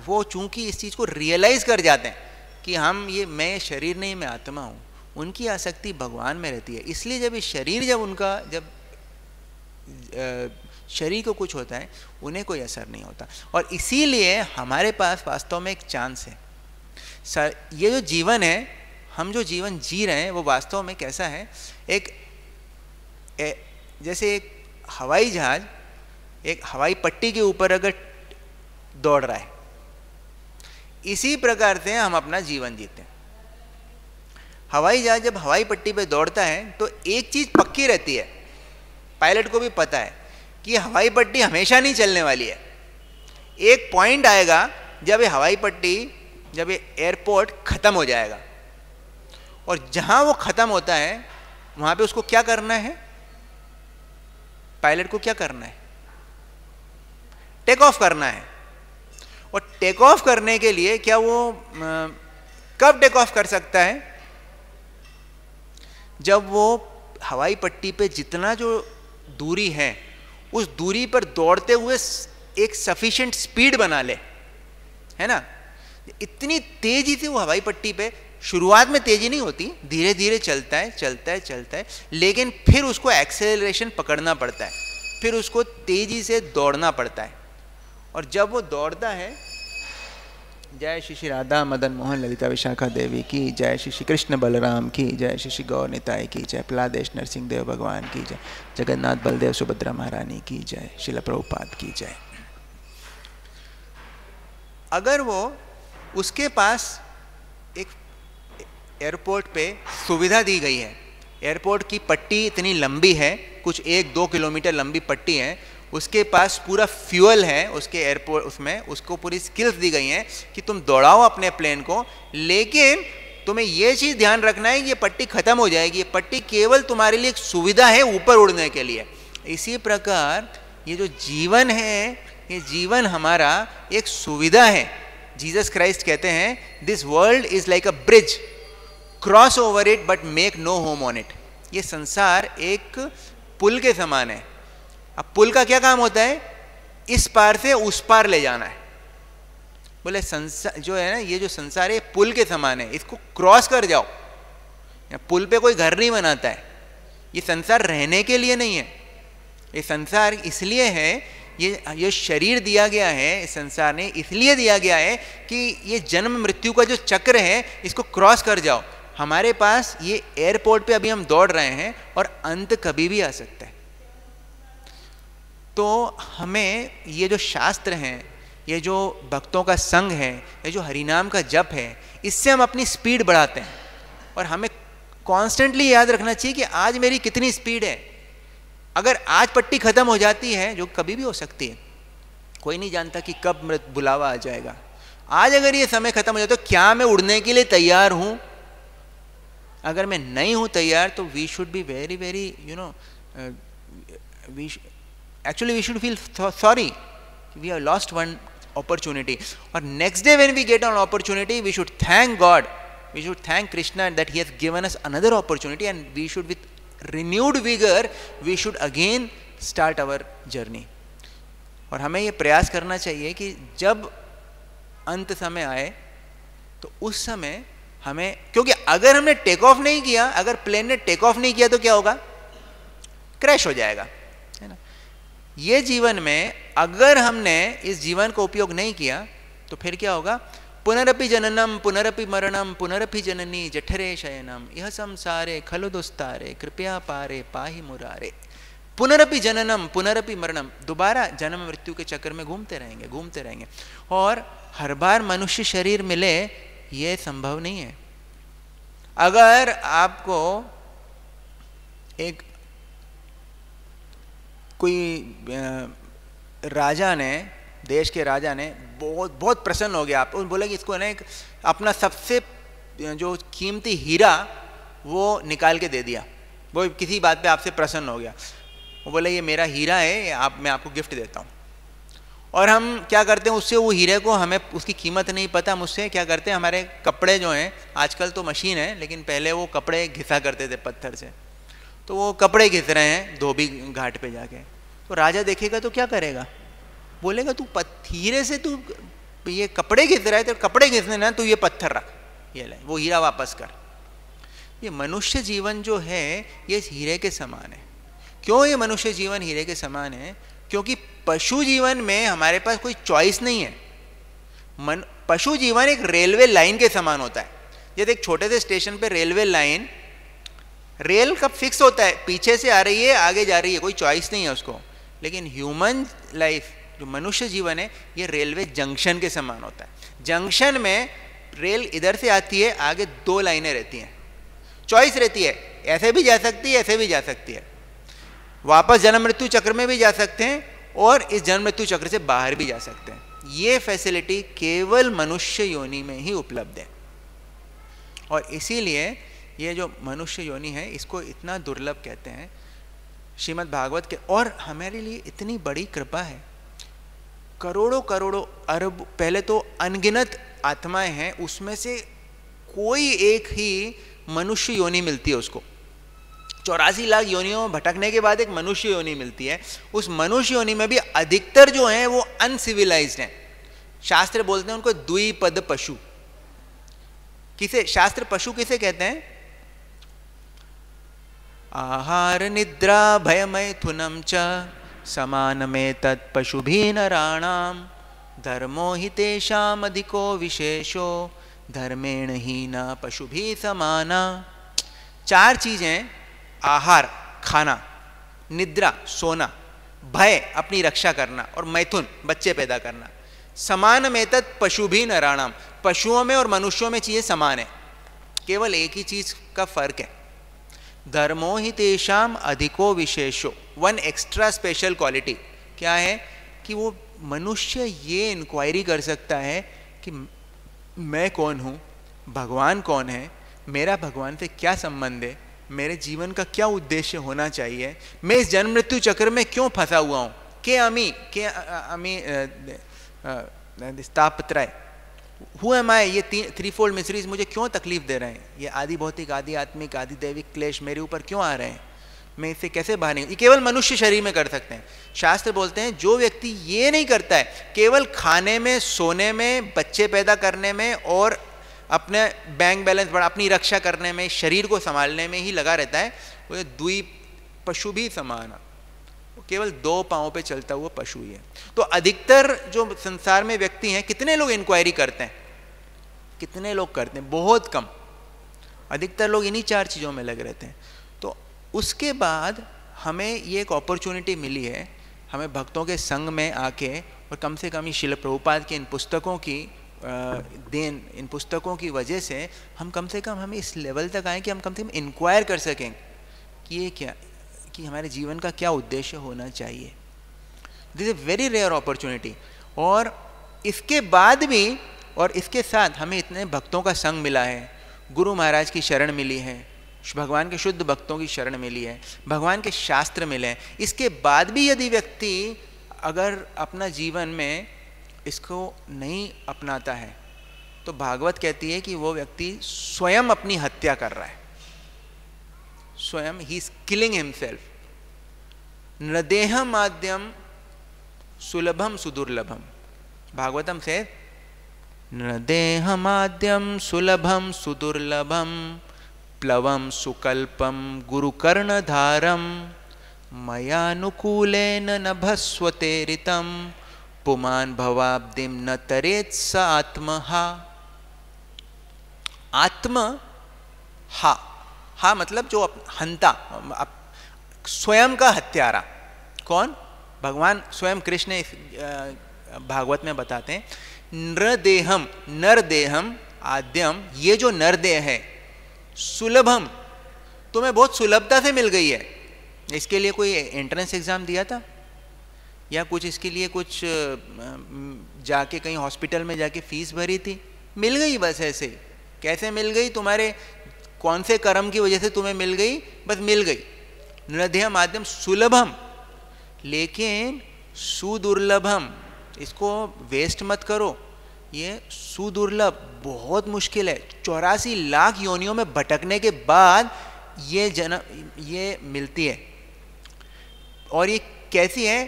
वो चूंकि इस चीज़ को रियलाइज़ कर जाते हैं कि मैं शरीर नहीं, मैं आत्मा हूँ, उनकी आसक्ति भगवान में रहती है। इसलिए जब ये शरीर, जब शरीर को कुछ होता है, उन्हें कोई असर नहीं होता। और इसीलिए हमारे पास वास्तव में एक चांस है। ये जो जीवन है, हम जो जीवन जी रहे हैं, वो वास्तव में कैसा है, जैसे एक हवाई जहाज एक हवाई पट्टी के ऊपर अगर दौड़ रहा है, इसी प्रकार से हम अपना जीवन जीते हैं। हवाई जहाज जब हवाई पट्टी पे दौड़ता है तो एक चीज़ पक्की रहती है, पायलट को भी पता है कि हवाई पट्टी हमेशा नहीं चलने वाली है। एक पॉइंट आएगा जब ये हवाई पट्टी, जब ये एयरपोर्ट ख़त्म हो जाएगा, और जहाँ वो ख़त्म होता है वहाँ पे उसको क्या करना है, पायलट को क्या करना है, टेक ऑफ करना है। और टेक ऑफ करने के लिए क्या वो कब टेक ऑफ कर सकता है, जब वो हवाई पट्टी पे जितना जो दूरी है उस दूरी पर दौड़ते हुए एक सफिशिएंट स्पीड बना ले, है ना। इतनी तेजी से वो हवाई पट्टी पे, शुरुआत में तेजी नहीं होती, धीरे धीरे चलता है, लेकिन फिर उसको एक्सेलरेशन पकड़ना पड़ता है, फिर उसको तेजी से दौड़ना पड़ता है। और जब वो दौड़ता है, जय श्री श्री राधा मदन मोहन ललिता विशाखा देवी की जय, श्री श्री कृष्ण बलराम की जय, श्री श्री गौर निताई की जय, प्रहलादेश नरसिंह देव भगवान की जय, जगन्नाथ बलदेव सुभद्रा महारानी की जय, शिला प्रभुपाद की जय। अगर वो उसके पास एक एयरपोर्ट पे सुविधा दी गई है, एयरपोर्ट की पट्टी इतनी लंबी है, कुछ 1-2 किलोमीटर लंबी पट्टी है, उसके पास पूरा फ्यूल है, उसके एयरपोर्ट उसमें उसको पूरी स्किल्स दी गई हैं कि तुम दौड़ाओ अपने प्लेन को, लेकिन तुम्हें ये चीज़ ध्यान रखना है कि ये पट्टी ख़त्म हो जाएगी, ये पट्टी केवल तुम्हारे लिए एक सुविधा है ऊपर उड़ने के लिए। इसी प्रकार ये जो जीवन है, ये जीवन हमारा एक सुविधा है। जीसस क्राइस्ट कहते हैं this world is like a bridge, cross over it but make no home on it. ये संसार एक पुल के समान है। अब पुल का क्या काम होता है, इस पार से उस पार ले जाना है। बोले संसार जो है ना, ये जो संसार है पुल के समान है, इसको क्रॉस कर जाओ। पुल पे कोई घर नहीं बनाता है, ये संसार रहने के लिए नहीं है, ये संसार इसलिए है, ये शरीर दिया गया है, इस संसार ने इसलिए दिया गया है कि ये जन्म मृत्यु का जो चक्र है इसको क्रॉस कर जाओ। हमारे पास ये एयरपोर्ट पे अभी हम दौड़ रहे हैं और अंत कभी भी आ सकता है। तो हमें ये जो शास्त्र हैं, ये जो भक्तों का संग है, ये जो हरिनाम का जप है, इससे हम अपनी स्पीड बढ़ाते हैं। और हमें कॉन्स्टेंटली याद रखना चाहिए कि आज मेरी कितनी स्पीड है। अगर आज पट्टी ख़त्म हो जाती है, जो कभी भी हो सकती है, कोई नहीं जानता कि कब बुलावा आ जाएगा, आज अगर ये समय ख़त्म हो जाए तो क्या मैं उड़ने के लिए तैयार हूँ? अगर मैं नहीं हूँ तैयार तो we should be very very actually we should feel sorry, we have lost one opportunity. Or next day when we get an opportunity, we should thank God, we should thank Krishna that he has given us another opportunity, and we should with renewed vigor we should again start our journey. और हमें ये प्रयास करना चाहिए कि जब अंत समय आए तो उस समय हमें, क्योंकि अगर हमने टेक ऑफ नहीं किया, अगर प्लेन ने टेक ऑफ नहीं किया तो क्या होगा, क्रैश हो जाएगा, है ना। ये जीवन में अगर हमने इस जीवन को उपयोग नहीं किया तो फिर क्या होगा, पुनरपि जननम पुनरपि मरणम पुनरपि जननी जठरे शयनम यह संसारे खलु दुस्तारे कृपया पारे पाहि मुरारे। पुनरपि जननम पुनरपि मरणम, दोबारा जन्म मृत्यु के चक्कर में घूमते रहेंगे। और हर बार मनुष्य शरीर मिले ये संभव नहीं है। अगर आपको एक कोई राजा ने, देश के राजा ने बहुत प्रसन्न हो गया, आप बोला कि इसको ना एक अपना सबसे जो कीमती हीरा वो निकाल के दे दिया, वो किसी बात पे आपसे प्रसन्न हो गया, वो बोला ये मेरा हीरा है, मैं आपको गिफ्ट देता हूँ। और हम क्या करते हैं उससे, वो हीरे को हमें उसकी कीमत नहीं पता, हम उससे क्या करते हैं, हमारे कपड़े जो हैं, आजकल तो मशीन है लेकिन पहले वो कपड़े घिसा करते थे पत्थर से, तो वो कपड़े घिस रहे हैं धोबी घाट पे जाके, तो राजा देखेगा तो क्या करेगा, बोलेगा तू हीरे से तू ये कपड़े घिस रहा है, तो कपड़े घिसने ना, तू ये पत्थर रख, ये ले, वो हीरा वापस कर। ये मनुष्य जीवन जो है ये हीरे के समान है। क्यों ये मनुष्य जीवन हीरे के समान है? क्योंकि पशु जीवन में हमारे पास कोई चॉइस नहीं है। पशु जीवन एक रेलवे लाइन के समान होता है। जैसे एक छोटे से स्टेशन पे रेलवे लाइन, रेल कब फिक्स होता है, पीछे से आ रही है आगे जा रही है, कोई चॉइस नहीं है उसको। लेकिन ह्यूमन लाइफ जो मनुष्य जीवन है ये रेलवे जंक्शन के समान होता है। जंक्शन में रेल इधर से आती है, आगे 2 लाइनें रहती हैं, चॉइस रहती है, ऐसे भी जा सकती है ऐसे भी जा सकती है, वापस जन्म मृत्यु चक्र में भी जा सकते हैं और इस जन्म मृत्यु चक्र से बाहर भी जा सकते हैं। ये फैसिलिटी केवल मनुष्य योनि में ही उपलब्ध है। और इसीलिए ये जो मनुष्य योनि है इसको इतना दुर्लभ कहते हैं श्रीमद् भागवत के। और हमारे लिए इतनी बड़ी कृपा है, करोड़ों करोड़ों अरब, पहले तो अनगिनत आत्माएं हैं, उसमें से कोई एक ही मनुष्य योनि मिलती है उसको। 84 लाख योनियों में भटकने के बाद एक मनुष्य योनि मिलती है। उस मनुष्य योनि में भी अधिकतर जो हैं वो अनसिविलाइज्ड हैं। शास्त्र बोलते हैं उनको द्विपद पशु। किसे शास्त्र पशु किसे कहते हैं? आहार निद्रा भयमैथुनम च समानमे तत्पशुभिः नराणाम धर्मो हि तेषाम् अधिको विशेषो धर्मेण ही न पशुभिः समाना। 4 चीजें, आहार खाना, निद्रा सोना, भय अपनी रक्षा करना और मैथुन बच्चे पैदा करना। समान में तत् पशुभिः नराणाम, पशुओं में और मनुष्यों में चीजें समान है, केवल एक ही चीज का फर्क है। धर्मो ही तेषाम अधिको विशेषो, 1 एक्स्ट्रा स्पेशल क्वालिटी क्या है कि वो मनुष्य ये इंक्वायरी कर सकता है कि मैं कौन हूँ, भगवान कौन है, मेरा भगवान से क्या संबंध है, मेरे जीवन का क्या उद्देश्य होना चाहिए, मैं इस जन्म मृत्यु चक्र में क्यों फंसा हुआ हूँ, के अमी तापत्रय, हु एम आई, ये 3 फोल्ड मिस्ट्रीज मुझे क्यों तकलीफ दे रहे हैं, ये आदि भौतिक आदि आत्मिक आदि दैविक क्लेश मेरे ऊपर क्यों आ रहे हैं, मैं इससे कैसे बाहर निकल। ये केवल मनुष्य शरीर में कर सकते हैं। शास्त्र बोलते हैं जो व्यक्ति ये नहीं करता है, केवल खाने में, सोने में, बच्चे पैदा करने में और अपने बैंक बैलेंस बढ़ा, अपनी रक्षा करने में, शरीर को संभालने में ही लगा रहता है, वो द्वीप पशु भी समान, वो केवल 2 पांवों पे चलता हुआ पशु ही है। तो अधिकतर जो संसार में व्यक्ति हैं, कितने लोग इंक्वायरी करते हैं, कितने लोग करते हैं? बहुत कम। अधिकतर लोग इन्हीं 4 चीज़ों में लगे रहते हैं। तो उसके बाद हमें ये एक अपॉर्चुनिटी मिली है, हमें भक्तों के संग में आके और कम से कम श्रील प्रभुपाद की इन पुस्तकों की देन, इन पुस्तकों की वजह से हम कम से कम हम इस लेवल तक आए कि हम कम से कम इंक्वायर कर सकें कि ये क्या, कि हमारे जीवन का क्या उद्देश्य होना चाहिए। This is very rare opportunity. और इसके बाद भी और इसके साथ हमें इतने भक्तों का संग मिला है, गुरु महाराज की शरण मिली है, भगवान के शुद्ध भक्तों की शरण मिली है, भगवान के शास्त्र मिले हैं। इसके बाद भी यदि व्यक्ति अगर अपना जीवन में इसको नहीं अपनाता है तो भागवत कहती है कि वो व्यक्ति स्वयं अपनी हत्या कर रहा है, स्वयं ही इज किलिंग हिमसेल्फ। नृदेहम आद्यम सुलभम सुदुर्लभम, भागवतम से नृदेहम आद्यम सुलभम सुदुर्लभम प्लवम सुकल्पम गुरुकर्णधारम मयानुकूलेन नभस्वतेरितम पुमान भवाब्दिम न तरेत स आत्महा। आत्म हा मतलब जो हंता, स्वयं का हत्यारा। कौन? भगवान स्वयं कृष्ण भागवत में बताते हैं, नृदेहम, नरदेहम आद्यम, ये जो नरदेह है, सुलभम, तुम्हें बहुत सुलभता से मिल गई है। इसके लिए कोई एंट्रेंस एग्जाम दिया था या कुछ इसके लिए कुछ जाके कहीं हॉस्पिटल में जाके फीस भरी थी? मिल गई बस ऐसे। कैसे मिल गई? तुम्हारे कौन से कर्म की वजह से तुम्हें मिल गई, बस मिल गई। नृध्यम माध्यम सुलभम, लेकिन सुदुर्लभम, इसको वेस्ट मत करो, ये सुदुर्लभ, बहुत मुश्किल है। 84 लाख योनियों में भटकने के बाद ये मिलती है। और ये कैसी है?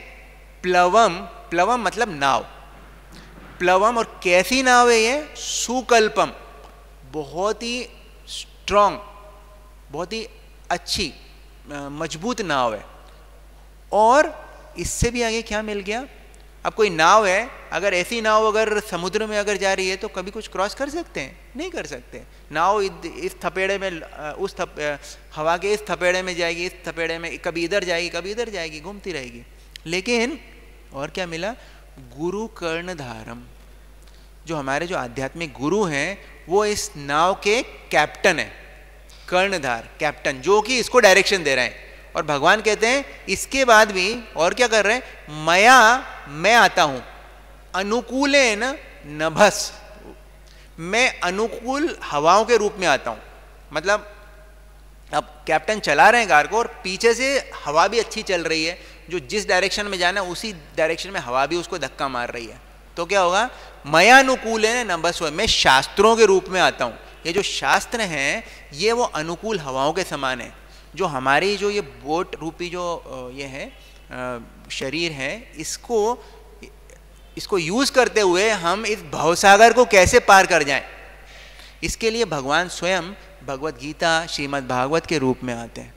प्लवम, प्लवम मतलब नाव, प्लवम, और कैसी नाव है ये? सुकल्पम, बहुत ही स्ट्रॉन्ग, बहुत ही अच्छी मजबूत नाव है। और इससे भी आगे क्या मिल गया? अब कोई नाव है, अगर ऐसी नाव अगर समुद्र में अगर जा रही है तो कभी कुछ क्रॉस कर सकते हैं? नहीं कर सकते। नाव इस थपेड़े में हवा के इस थपेड़े में जाएगी, इस थपेड़े में, कभी इधर जाएगी कभी इधर जाएगी, घूमती रहेगी। लेकिन और क्या मिला? गुरु कर्णधारम, जो हमारे जो आध्यात्मिक गुरु हैं वो इस नाव के कैप्टन है, कर्णधार, कैप्टन, जो कि इसको डायरेक्शन दे रहे हैं। और भगवान कहते हैं इसके बाद भी और क्या कर रहे हैं? मया, मैं आता हूं, अनुकूलेन नभस, मैं अनुकूल हवाओं के रूप में आता हूं। मतलब अब कैप्टन चला रहे हैं कार को और पीछे से हवा भी अच्छी चल रही है, जो जिस डायरेक्शन में जाना है उसी डायरेक्शन में हवा भी उसको धक्का मार रही है। तो क्या होगा? मया अनुकूलेन नभस, मैं शास्त्रों के रूप में आता हूं। ये जो शास्त्र हैं ये वो अनुकूल हवाओं के समान है। जो हमारी जो ये बोट रूपी जो ये है शरीर है, इसको यूज करते हुए हम इस भवसागर को कैसे पार कर जाएं, इसके लिए भगवान स्वयं भगवत गीता, श्रीमद् भागवत के रूप में आते हैं।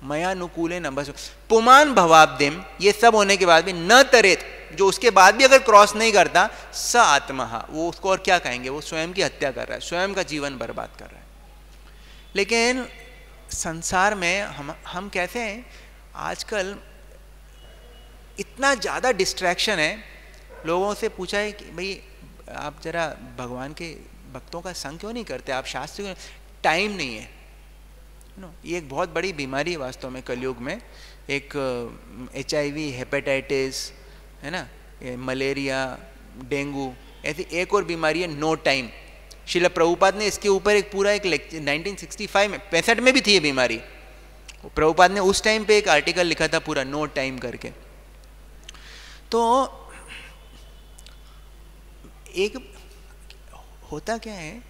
मयानुकूले नभस पुमान भवाब्दिम, ये सब होने के बाद भी न तरेत, जो उसके बाद भी अगर क्रॉस नहीं करता, स आत्महा, वो उसको और क्या कहेंगे? वो स्वयं की हत्या कर रहा है, स्वयं का जीवन बर्बाद कर रहा है। लेकिन संसार में हम कैसे हैं आजकल? इतना ज़्यादा डिस्ट्रैक्शन है। लोगों से पूछा है कि भाई आप जरा भगवान के भक्तों का संग क्यों नहीं करते, आप शास्त्र क्यों? टाइम नहीं है। ये एक बहुत बड़ी बीमारी है वास्तव में कलयुग में। एक HIV, हेपेटाइटिस है ना, मलेरिया, डेंगू, ऐसी एक और बीमारी है नो टाइम। श्रील प्रभुपाद ने इसके ऊपर एक पूरा एक लेक्चर 1965 में, 65 में भी थी ये बीमारी। प्रभुपाद ने उस टाइम पे एक आर्टिकल लिखा था पूरा नो टाइम करके। तो एक होता क्या है,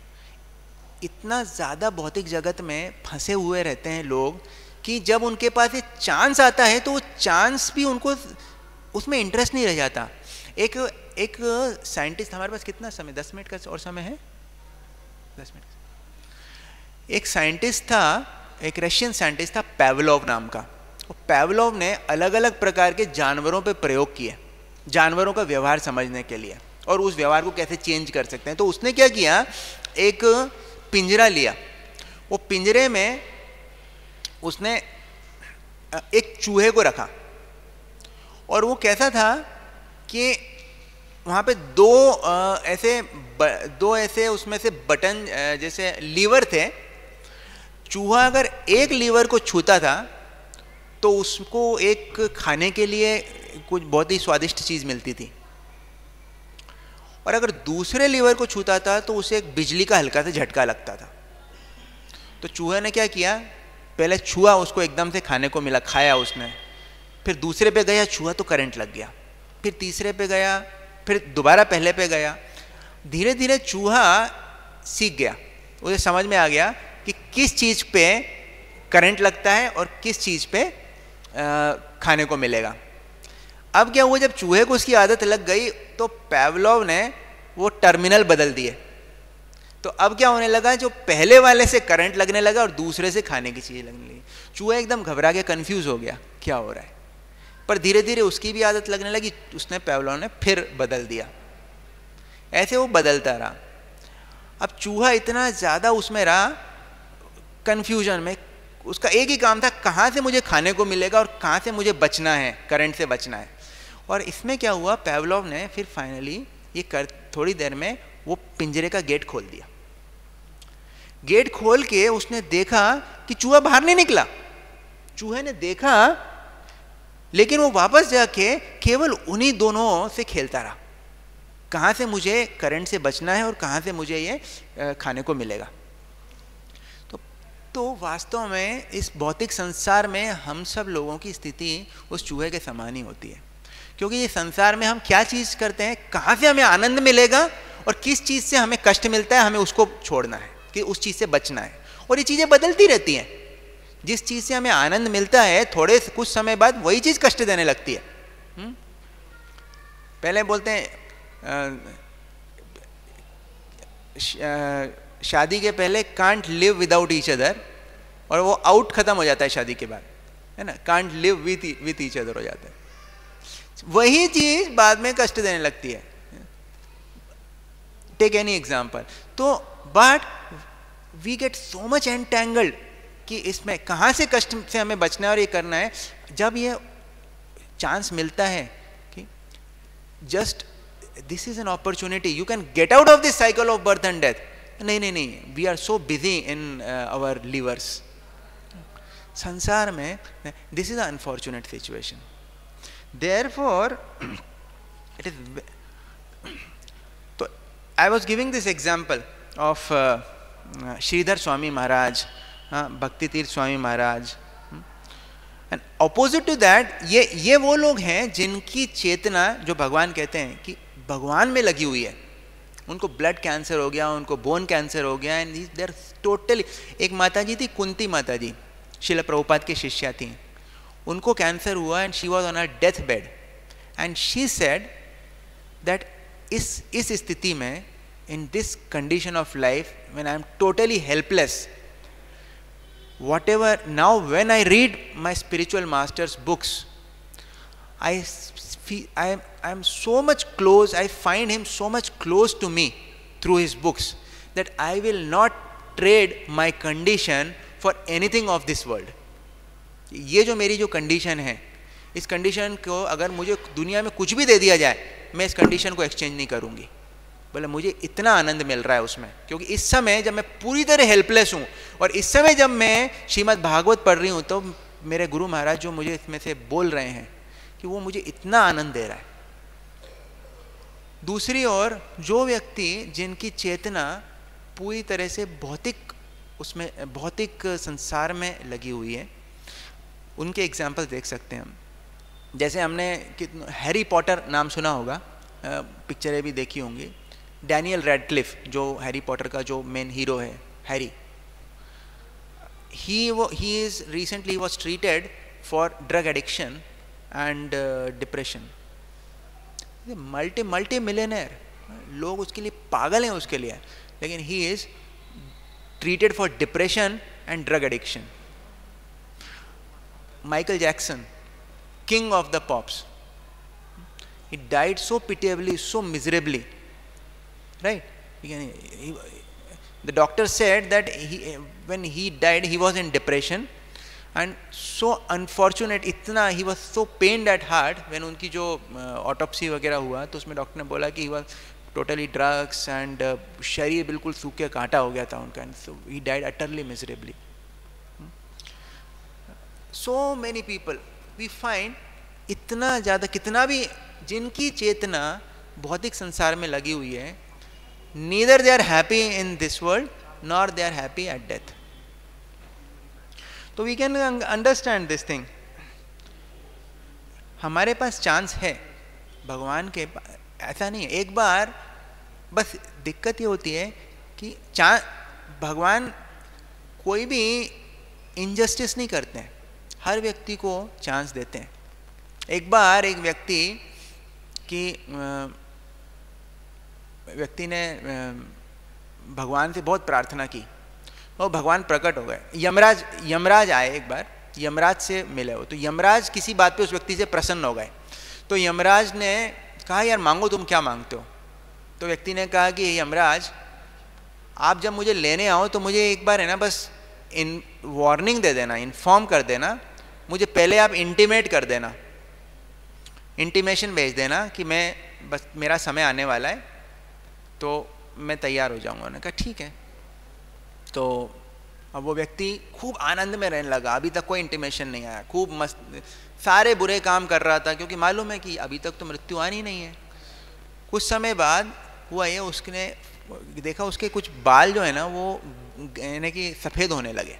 इतना ज़्यादा भौतिक जगत में फंसे हुए रहते हैं लोग कि जब उनके पास ये चांस आता है तो वो चांस भी उनको उसमें इंटरेस्ट नहीं रह जाता। एक साइंटिस्ट, हमारे पास कितना समय, 10 मिनट का और समय है, 10 मिनट। एक साइंटिस्ट था, एक रशियन साइंटिस्ट था पावलोव नाम का। पावलोव ने अलग अलग प्रकार के जानवरों पे प्रयोग किए, जानवरों का व्यवहार समझने के लिए, और उस व्यवहार को कैसे चेंज कर सकते हैं। तो उसने क्या किया, एक पिंजरा लिया। वो पिंजरे में उसने एक चूहे को रखा, और वो कैसा था कि वहाँ पे दो ऐसे उसमें से बटन जैसे लीवर थे। चूहा अगर एक लीवर को छूता था तो उसको एक खाने के लिए कुछ बहुत ही स्वादिष्ट चीज़ मिलती थी, और अगर दूसरे लीवर को छूता था तो उसे एक बिजली का हल्का सा झटका लगता था। तो चूहे ने क्या किया, पहले छुआ, उसको एकदम से खाने को मिला, खाया उसने, फिर दूसरे पे गया, छुआ तो करंट लग गया, फिर तीसरे पे गया, फिर दोबारा पहले पे गया। धीरे धीरे चूहा सीख गया, उसे समझ में आ गया कि किस चीज़ पे करंट लगता है और किस चीज़ पे खाने को मिलेगा। अब क्या हुआ, जब चूहे को उसकी आदत लग गई तो पावलोव ने वो टर्मिनल बदल दिए। तो अब क्या होने लगा, जो पहले वाले से करंट लगने लगा और दूसरे से खाने की चीज़ लगने लगी। चूहा एकदम घबरा के कंफ्यूज हो गया क्या हो रहा है, पर धीरे धीरे उसकी भी आदत लगने लगी, उसने पावलोव ने फिर बदल दिया। ऐसे वो बदलता रहा। अब चूहा इतना ज़्यादा उसमें रहा कंफ्यूजन में, उसका एक ही काम था, कहाँ से मुझे खाने को मिलेगा और कहाँ से मुझे बचना है, करंट से बचना है। और इसमें क्या हुआ, पावलोव ने फिर फाइनली थोड़ी देर में वो पिंजरे का गेट खोल दिया। गेट खोल के उसने देखा कि चूहा बाहर नहीं निकला। चूहे ने देखा, लेकिन वो वापस जाके केवल उन्हीं दोनों से खेलता रहा, कहाँ से मुझे करंट से बचना है और कहाँ से मुझे ये खाने को मिलेगा। तो तो वास्तव में इस भौतिक संसार में हम सब लोगों की स्थिति उस चूहे के समान ही होती है, क्योंकि ये संसार में हम क्या चीज़ करते हैं, कहाँ से हमें आनंद मिलेगा और किस चीज़ से हमें कष्ट मिलता है, हमें उसको छोड़ना है, कि उस चीज़ से बचना है। और ये चीज़ें बदलती रहती हैं। जिस चीज़ से हमें आनंद मिलता है थोड़े कुछ समय बाद वही चीज़ कष्ट देने लगती है। पहले बोलते हैं शादी के पहले can't live without each other, और वो आउट खत्म हो जाता है शादी के बाद, है ना, can't live with each other हो जाता है। वही चीज बाद में कष्ट देने लगती है। Take any example. तो but we get so much entangled कि इसमें कहाँ से कष्ट से हमें बचना है और ये करना है। जब ये चांस मिलता है कि just this is an opportunity, you can get out of this cycle of birth and death, नहीं, we are so busy in our lives. संसार में this is unfortunate situation. Therefore, it is. So, I was giving this example of Sridhar Swami Maharaj, Bhakti Tirth Swami Maharaj, and opposite to that, ये वो लोग हैं जिनकी चेतना, जो भगवान कहते हैं कि भगवान में लगी हुई है। उनको ब्लड कैंसर हो गया, उनको बोन कैंसर हो गया, एंड दे आर टोटली। एक माता जी थी, कुंती माता जी, श्रील प्रभुपाद की शिष्या थी। उनको कैंसर हुआ and she was on a death bed, and she said that इस स्थिति में, in this condition of life, when I am totally helpless, whatever, now when I read my spiritual master's books, I am so much close, I find him so much close to me through his books that I will not trade my condition for anything of this world. ये जो मेरी जो condition है, इस condition को अगर मुझे दुनिया में कुछ भी दे दिया जाए, मैं इस कंडीशन को एक्सचेंज नहीं करूँगी। बोले मुझे इतना आनंद मिल रहा है उसमें, क्योंकि इस समय जब मैं पूरी तरह हेल्पलेस हूँ, और इस समय जब मैं श्रीमद् भागवत पढ़ रही हूँ, तो मेरे गुरु महाराज जो मुझे इसमें से बोल रहे हैं कि वो मुझे इतना आनंद दे रहा है। दूसरी ओर जो व्यक्ति जिनकी चेतना पूरी तरह से भौतिक संसार में लगी हुई है, उनके एग्जाम्पल देख सकते हैं हम। जैसे हमने हैरी पॉटर नाम सुना होगा, पिक्चरें भी देखी होंगी। डैनियल रेडक्लिफ जो हैरी पॉटर का जो मेन हीरो है, Harry, he is recently was treated for drug addiction and depression. Multi millionaire, लोग उसके लिए पागल हैं उसके लिए, लेकिन he is treated for depression and drug addiction. Michael Jackson, king of the pops, he died so pitiably, so miserably, right? The doctor said that when he died, he was in depression, and so unfortunate, इतना he was so pained at heart when उनकी जो autopsy वगैरह हुआ, तो उसमें doctor ने बोला कि he was totally drugs and शरीर बिल्कुल सूखे कांटा हो गया था उनका, and so he died utterly miserably. So many people we find, इतना ज़्यादा, कितना भी जिनकी चेतना भौतिक संसार में लगी हुई है, neither they are happy in this world nor they are happy at death. तो we can understand this thing. हमारे पास चांस है, भगवान के ऐसा नहीं है। एक बार बस दिक्कत ये होती है कि भगवान कोई भी इनजस्टिस नहीं करते हैं, हर व्यक्ति को चांस देते हैं। एक बार एक व्यक्ति ने भगवान से बहुत प्रार्थना की और भगवान प्रकट हो गए। यमराज आए, एक बार यमराज से मिले हो, तो यमराज किसी बात पे उस व्यक्ति से प्रसन्न हो गए। तो यमराज ने कहा, यार मांगो, तुम क्या मांगते हो? तो व्यक्ति ने कहा कि यमराज, आप जब मुझे लेने आओ तो मुझे एक बार है ना, बस वार्निंग दे देना, इन्फॉर्म कर देना, मुझे पहले आप इंटीमेट कर देना, इंटीमेशन भेज देना कि मैं बस मेरा समय आने वाला है, तो मैं तैयार हो जाऊंगा। उन्होंने कहा ठीक है। तो अब वो व्यक्ति खूब आनंद में रहने लगा, अभी तक कोई इंटीमेशन नहीं आया, खूब मस्त सारे बुरे काम कर रहा था, क्योंकि मालूम है कि अभी तक तो मृत्यु आनी नहीं है। कुछ समय बाद हुआ ये, उसने देखा उसके कुछ बाल जो है ना वो यानी कि सफ़ेद होने लगे,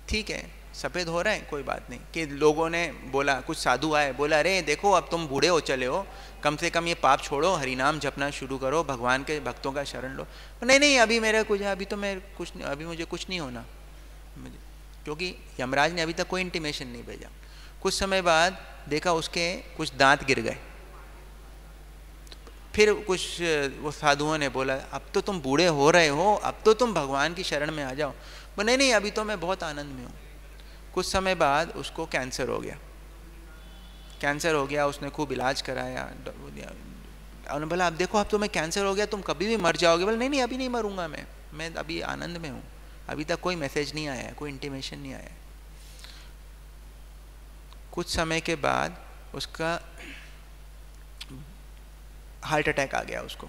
ठीक है, सफ़ेद हो रहा है, कोई बात नहीं। कि लोगों ने बोला, कुछ साधु आए, बोला अरे देखो अब तुम बूढ़े हो चले हो, कम से कम ये पाप छोड़ो, हरिनाम जपना शुरू करो, भगवान के भक्तों का शरण लो। नहीं नहीं, अभी मेरा कुछ, अभी तो मैं कुछ, अभी मुझे कुछ नहीं होना, क्योंकि यमराज ने अभी तक कोई इंटीमेशन नहीं भेजा। कुछ समय बाद देखा उसके कुछ दांत गिर गए। फिर कुछ वो साधुओं ने बोला अब तो तुम बूढ़े हो रहे हो, अब तो तुम भगवान की शरण में आ जाओ। नहीं नहीं, अभी तो मैं बहुत आनंद में हूँ। कुछ समय बाद उसको कैंसर हो गया। कैंसर हो गया, उसने खूब इलाज कराया। उन्होंने बोला अब देखो अब तो मैं कैंसर हो गया, तुम कभी भी मर जाओगे। बोला नहीं नहीं, अभी नहीं मरूंगा मैं अभी आनंद में हूँ, अभी तक कोई मैसेज नहीं आया है, कोई इंटीमेशन नहीं आया है। कुछ समय के बाद उसका हार्ट अटैक आ गया, उसको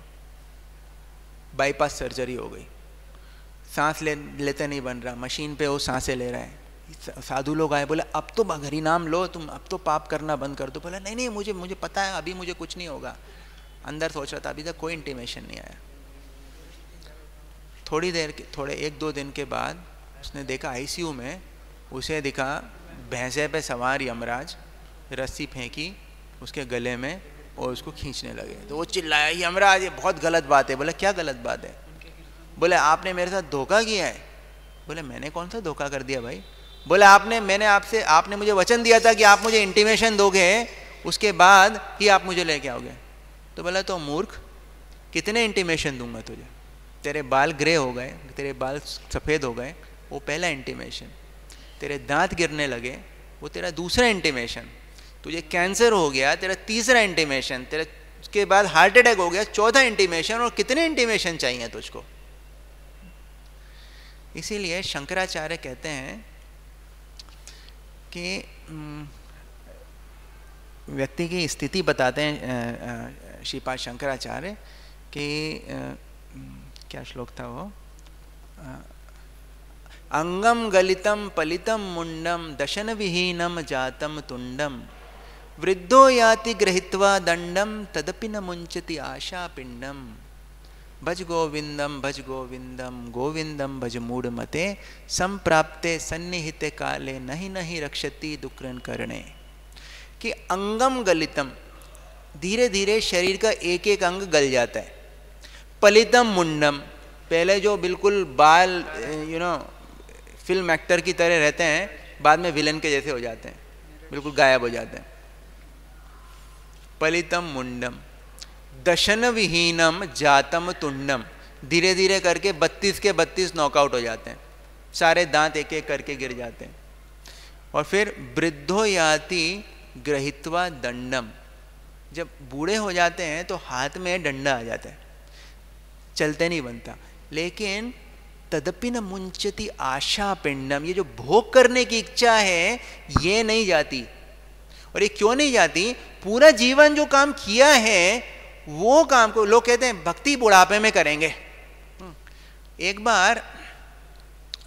बाईपास सर्जरी हो गई। सांस लेते नहीं बन रहा, मशीन पे वो सांसें ले रहा है। साधु लोग आए, बोले अब तो हरि नाम लो, तुम अब तो पाप करना बंद कर दो। बोला नहीं नहीं, मुझे पता है अभी मुझे कुछ नहीं होगा। अंदर सोच रहा था अभी तक कोई इंटीमेशन नहीं आया। थोड़े 1-2 दिन के बाद उसने देखा आईसीयू में, उसे दिखा भैंसे पे सवार यमराज, रस्सी फेंकी उसके गले में और उसको खींचने लगे। तो वो चिल्लाया यमराज ये बहुत गलत बात है। बोला क्या गलत बात है? बोले आपने मेरे साथ धोखा किया है। बोले मैंने कौन सा धोखा कर दिया भाई? बोले आपने मुझे वचन दिया था कि आप मुझे इंटीमेशन दोगे, उसके बाद ही आप मुझे लेके आओगे। तो बोला तो मूर्ख, कितने इंटीमेशन दूंगा तुझे? तेरे बाल ग्रे हो गए, तेरे बाल सफ़ेद हो गए, वो पहला इंटीमेशन। तेरे दांत गिरने लगे, वो तेरा दूसरा इंटीमेशन। तुझे कैंसर हो गया, तेरा तीसरा इंटीमेशन। तेरे उसके बाद हार्ट अटैक हो गया, चौथा इंटीमेशन। और कितने इंटीमेशन चाहिए तुझको? इसीलिए शंकराचार्य कहते हैं कि व्यक्ति की स्थिति बताते हैं श्रीपाद शंकराचार्य कि क्या श्लोक था वो, अंगम गलितम पलितम मुंडम दशन विहीनम जातम तुंडम वृद्धो याति गृहीत्वा दंडम तदपि न मुंचति आशा पिंडम भज गोविंदम गोविंदम भज मूढ़मते संप्राप्ते सन्निहिते काले नहीं नहीं रक्षति दुक्रन करणे। कि अंगम गलितम, धीरे धीरे शरीर का एक एक अंग गल जाता है। पलितम मुंडम, पहले जो बिल्कुल बाल फिल्म एक्टर की तरह रहते हैं, बाद में विलन के जैसे हो जाते हैं, बिल्कुल गायब हो जाते हैं। पलितम मुंडम दशन विहीनम जातम तुंडम, धीरे धीरे करके 32 के 32 नॉकआउट हो जाते हैं, सारे दांत एक एक करके गिर जाते हैं। और फिर वृद्धो याति गृहीत्वा दंडम, जब बूढ़े हो जाते हैं तो हाथ में डंडा आ जाता है, चलते नहीं बनता। लेकिन तदपि न मुंचति आशा पिंडम, ये जो भोग करने की इच्छा है ये नहीं जाती। और ये क्यों नहीं जाती? पूरा जीवन जो काम किया है वो काम को लोग कहते हैं भक्ति बुढ़ापे में करेंगे। एक बार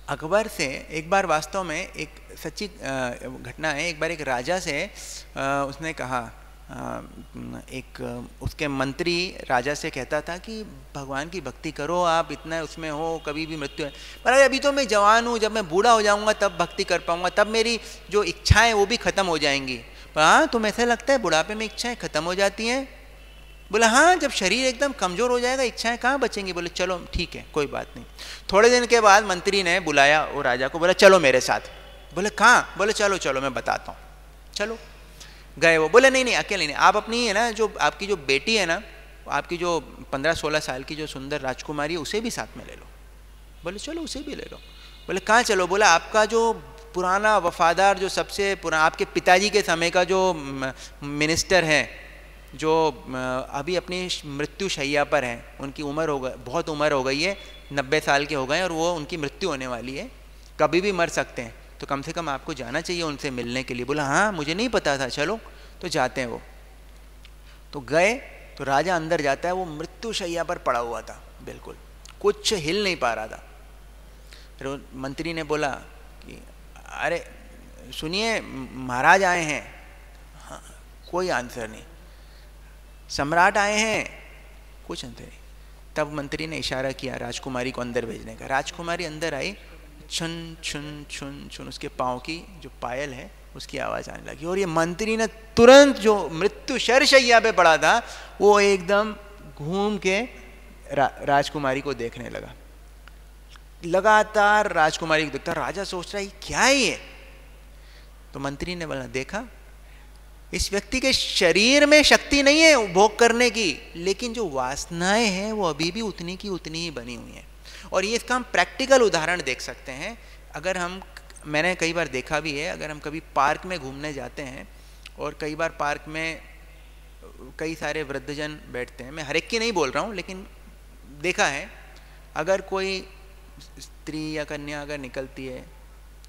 अकबर से, एक बार वास्तव में एक सच्ची घटना है। एक बार एक राजा से उसने कहा, एक उसके मंत्री राजा से कहता था कि भगवान की भक्ति करो, आप इतना उसमें हो, कभी भी मृत्यु है, पर अभी तो मैं जवान हूँ, जब मैं बूढ़ा हो जाऊँगा तब भक्ति कर पाऊँगा, तब मेरी जो इच्छाएं वो भी खत्म हो जाएंगी। हाँ, तुम्हें ऐसा लगता है बुढ़ापे में इच्छाएं खत्म हो जाती हैं? बोला हाँ, जब शरीर एकदम कमज़ोर हो जाएगा इच्छाएं कहाँ बचेंगी। बोले चलो ठीक है, कोई बात नहीं। थोड़े दिन के बाद मंत्री ने बुलाया वो राजा को, बोला चलो मेरे साथ। बोले कहाँ? बोले चलो चलो मैं बताता हूँ, चलो। गए वो। बोले नहीं नहीं अकेले नहीं, आप अपनी है ना जो आपकी जो बेटी है ना, आपकी जो 15-16 साल की जो सुंदर राजकुमारी है उसे भी साथ में ले लो। बोले चलो उसे भी ले लो। बोले कहाँ चलो? बोला आपका जो पुराना वफादार, जो सबसे पुराना आपके पिताजी के समय का जो मिनिस्टर है, जो अभी अपनी मृत्यु शैया पर हैं, उनकी उम्र हो गई, बहुत उम्र हो गई है, 90 साल के हो गए और वो उनकी मृत्यु होने वाली है, कभी भी मर सकते हैं, तो कम से कम आपको जाना चाहिए उनसे मिलने के लिए। बोला हाँ मुझे नहीं पता था, चलो। तो जाते हैं वो। तो गए तो राजा अंदर जाता है, वो मृत्यु शैया पर पड़ा हुआ था, बिल्कुल कुछ हिल नहीं पा रहा था। फिर मंत्री ने बोला कि अरे सुनिए महाराज आए हैं। हाँ, कोई आंसर नहीं। सम्राट आए हैं, कुछ आंसर नहीं। तब मंत्री ने इशारा किया राजकुमारी को अंदर भेजने का। राजकुमारी अंदर आई, छुन छुन छुन छुन उसके पाँव की जो पायल है उसकी आवाज़ आने लगी। और ये मंत्री ने तुरंत, जो मृत्यु शरशैया पे पड़ा था, वो एकदम घूम के राजकुमारी को देखने लगा। लगातार राजकुमारी को देखता, राजा सोच रहा है क्या है ये। तो मंत्री ने बोला, देखा इस व्यक्ति के शरीर में शक्ति नहीं है भोग करने की, लेकिन जो वासनाएं हैं वो अभी भी उतनी की उतनी ही बनी हुई हैं। और ये इसका हम प्रैक्टिकल उदाहरण देख सकते हैं। अगर हम, मैंने कई बार देखा भी है, अगर हम कभी पार्क में घूमने जाते हैं और कई बार पार्क में कई सारे वृद्धजन बैठते हैं, मैं हर एक की नहीं बोल रहा हूँ लेकिन देखा है, अगर कोई स्त्री या कन्या अगर निकलती है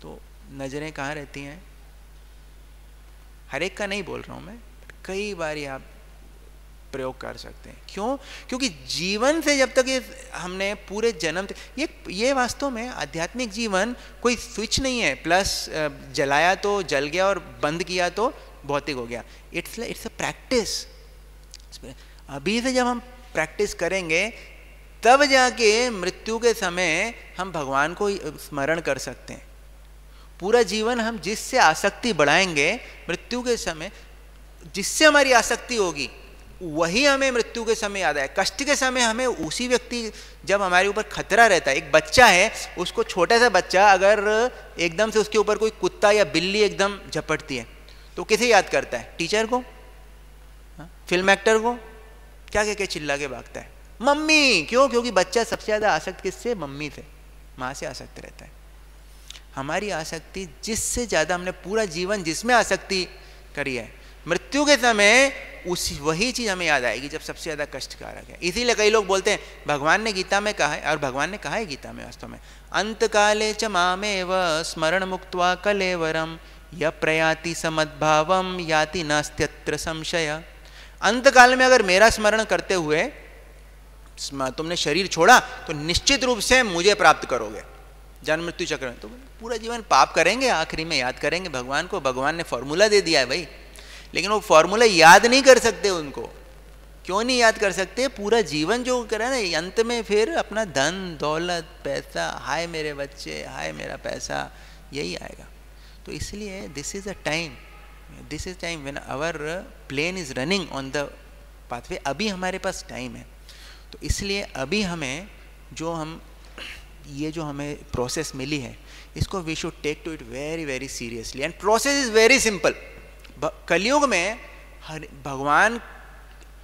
तो नज़रें कहाँ रहती हैं? हर एक का नहीं बोल रहा हूँ मैं, कई बार आप प्रयोग कर सकते हैं। क्यों? क्योंकि जीवन से जब तक ये हमने पूरे जन्म, ये वास्तव में आध्यात्मिक जीवन कोई स्विच नहीं है, प्लस जलाया तो जल गया और बंद किया तो भौतिक हो गया। It's a practice. अभी से जब हम प्रैक्टिस करेंगे तब जाके मृत्यु के समय हम भगवान को स्मरण कर सकते हैं। पूरा जीवन हम जिससे आसक्ति बढ़ाएंगे, मृत्यु के समय जिससे हमारी आसक्ति होगी वही हमें मृत्यु के समय याद आए। कष्ट के समय हमें उसी व्यक्ति, जब हमारे ऊपर खतरा रहता है, एक बच्चा है, उसको छोटा सा बच्चा अगर एकदम से उसके ऊपर कोई कुत्ता या बिल्ली एकदम झपटती है तो किसे याद करता है? टीचर को, फिल्म एक्टर को, क्या क्या क्या चिल्ला के भागता है? मम्मी। क्यों? क्योंकि बच्चा सबसे ज़्यादा आसक्त किससे? मम्मी से, माँ से आसक्त रहता है। हमारी आसक्ति, जिससे ज़्यादा हमने पूरा जीवन जिसमें आसक्ति करी है, मृत्यु के समय वही चीज़ हमें याद आएगी जब सबसे ज़्यादा कष्टकारक है। इसीलिए कई लोग बोलते हैं भगवान ने गीता में कहा है, और भगवान ने कहा है गीता में वास्तव में, अंतकाले च मामेव स्मरण मुक्त्वा कलेवरम य प्रयाति समद्भावम याति नास्त्यत्र संशय। अंतकाल में अगर मेरा स्मरण करते हुए तुमने शरीर छोड़ा तो निश्चित रूप से मुझे प्राप्त करोगे। जन्म मृत्यु चक्र में तो पूरा जीवन पाप करेंगे, आखिरी में याद करेंगे भगवान को। भगवान ने फॉर्मूला दे दिया है भाई, लेकिन वो फॉर्मूला याद नहीं कर सकते उनको। क्यों नहीं याद कर सकते? पूरा जीवन जो करे ना, अंत में फिर अपना धन दौलत पैसा, हाय मेरे बच्चे, हाय मेरा पैसा, यही आएगा। तो इसलिए this is a time when our plane is running on the pathway. अभी हमारे पास टाइम है, तो इसलिए अभी हमें जो हमें प्रोसेस मिली है, इसको we should take to it very very seriously. And process is very simple. कलयुग में भगवान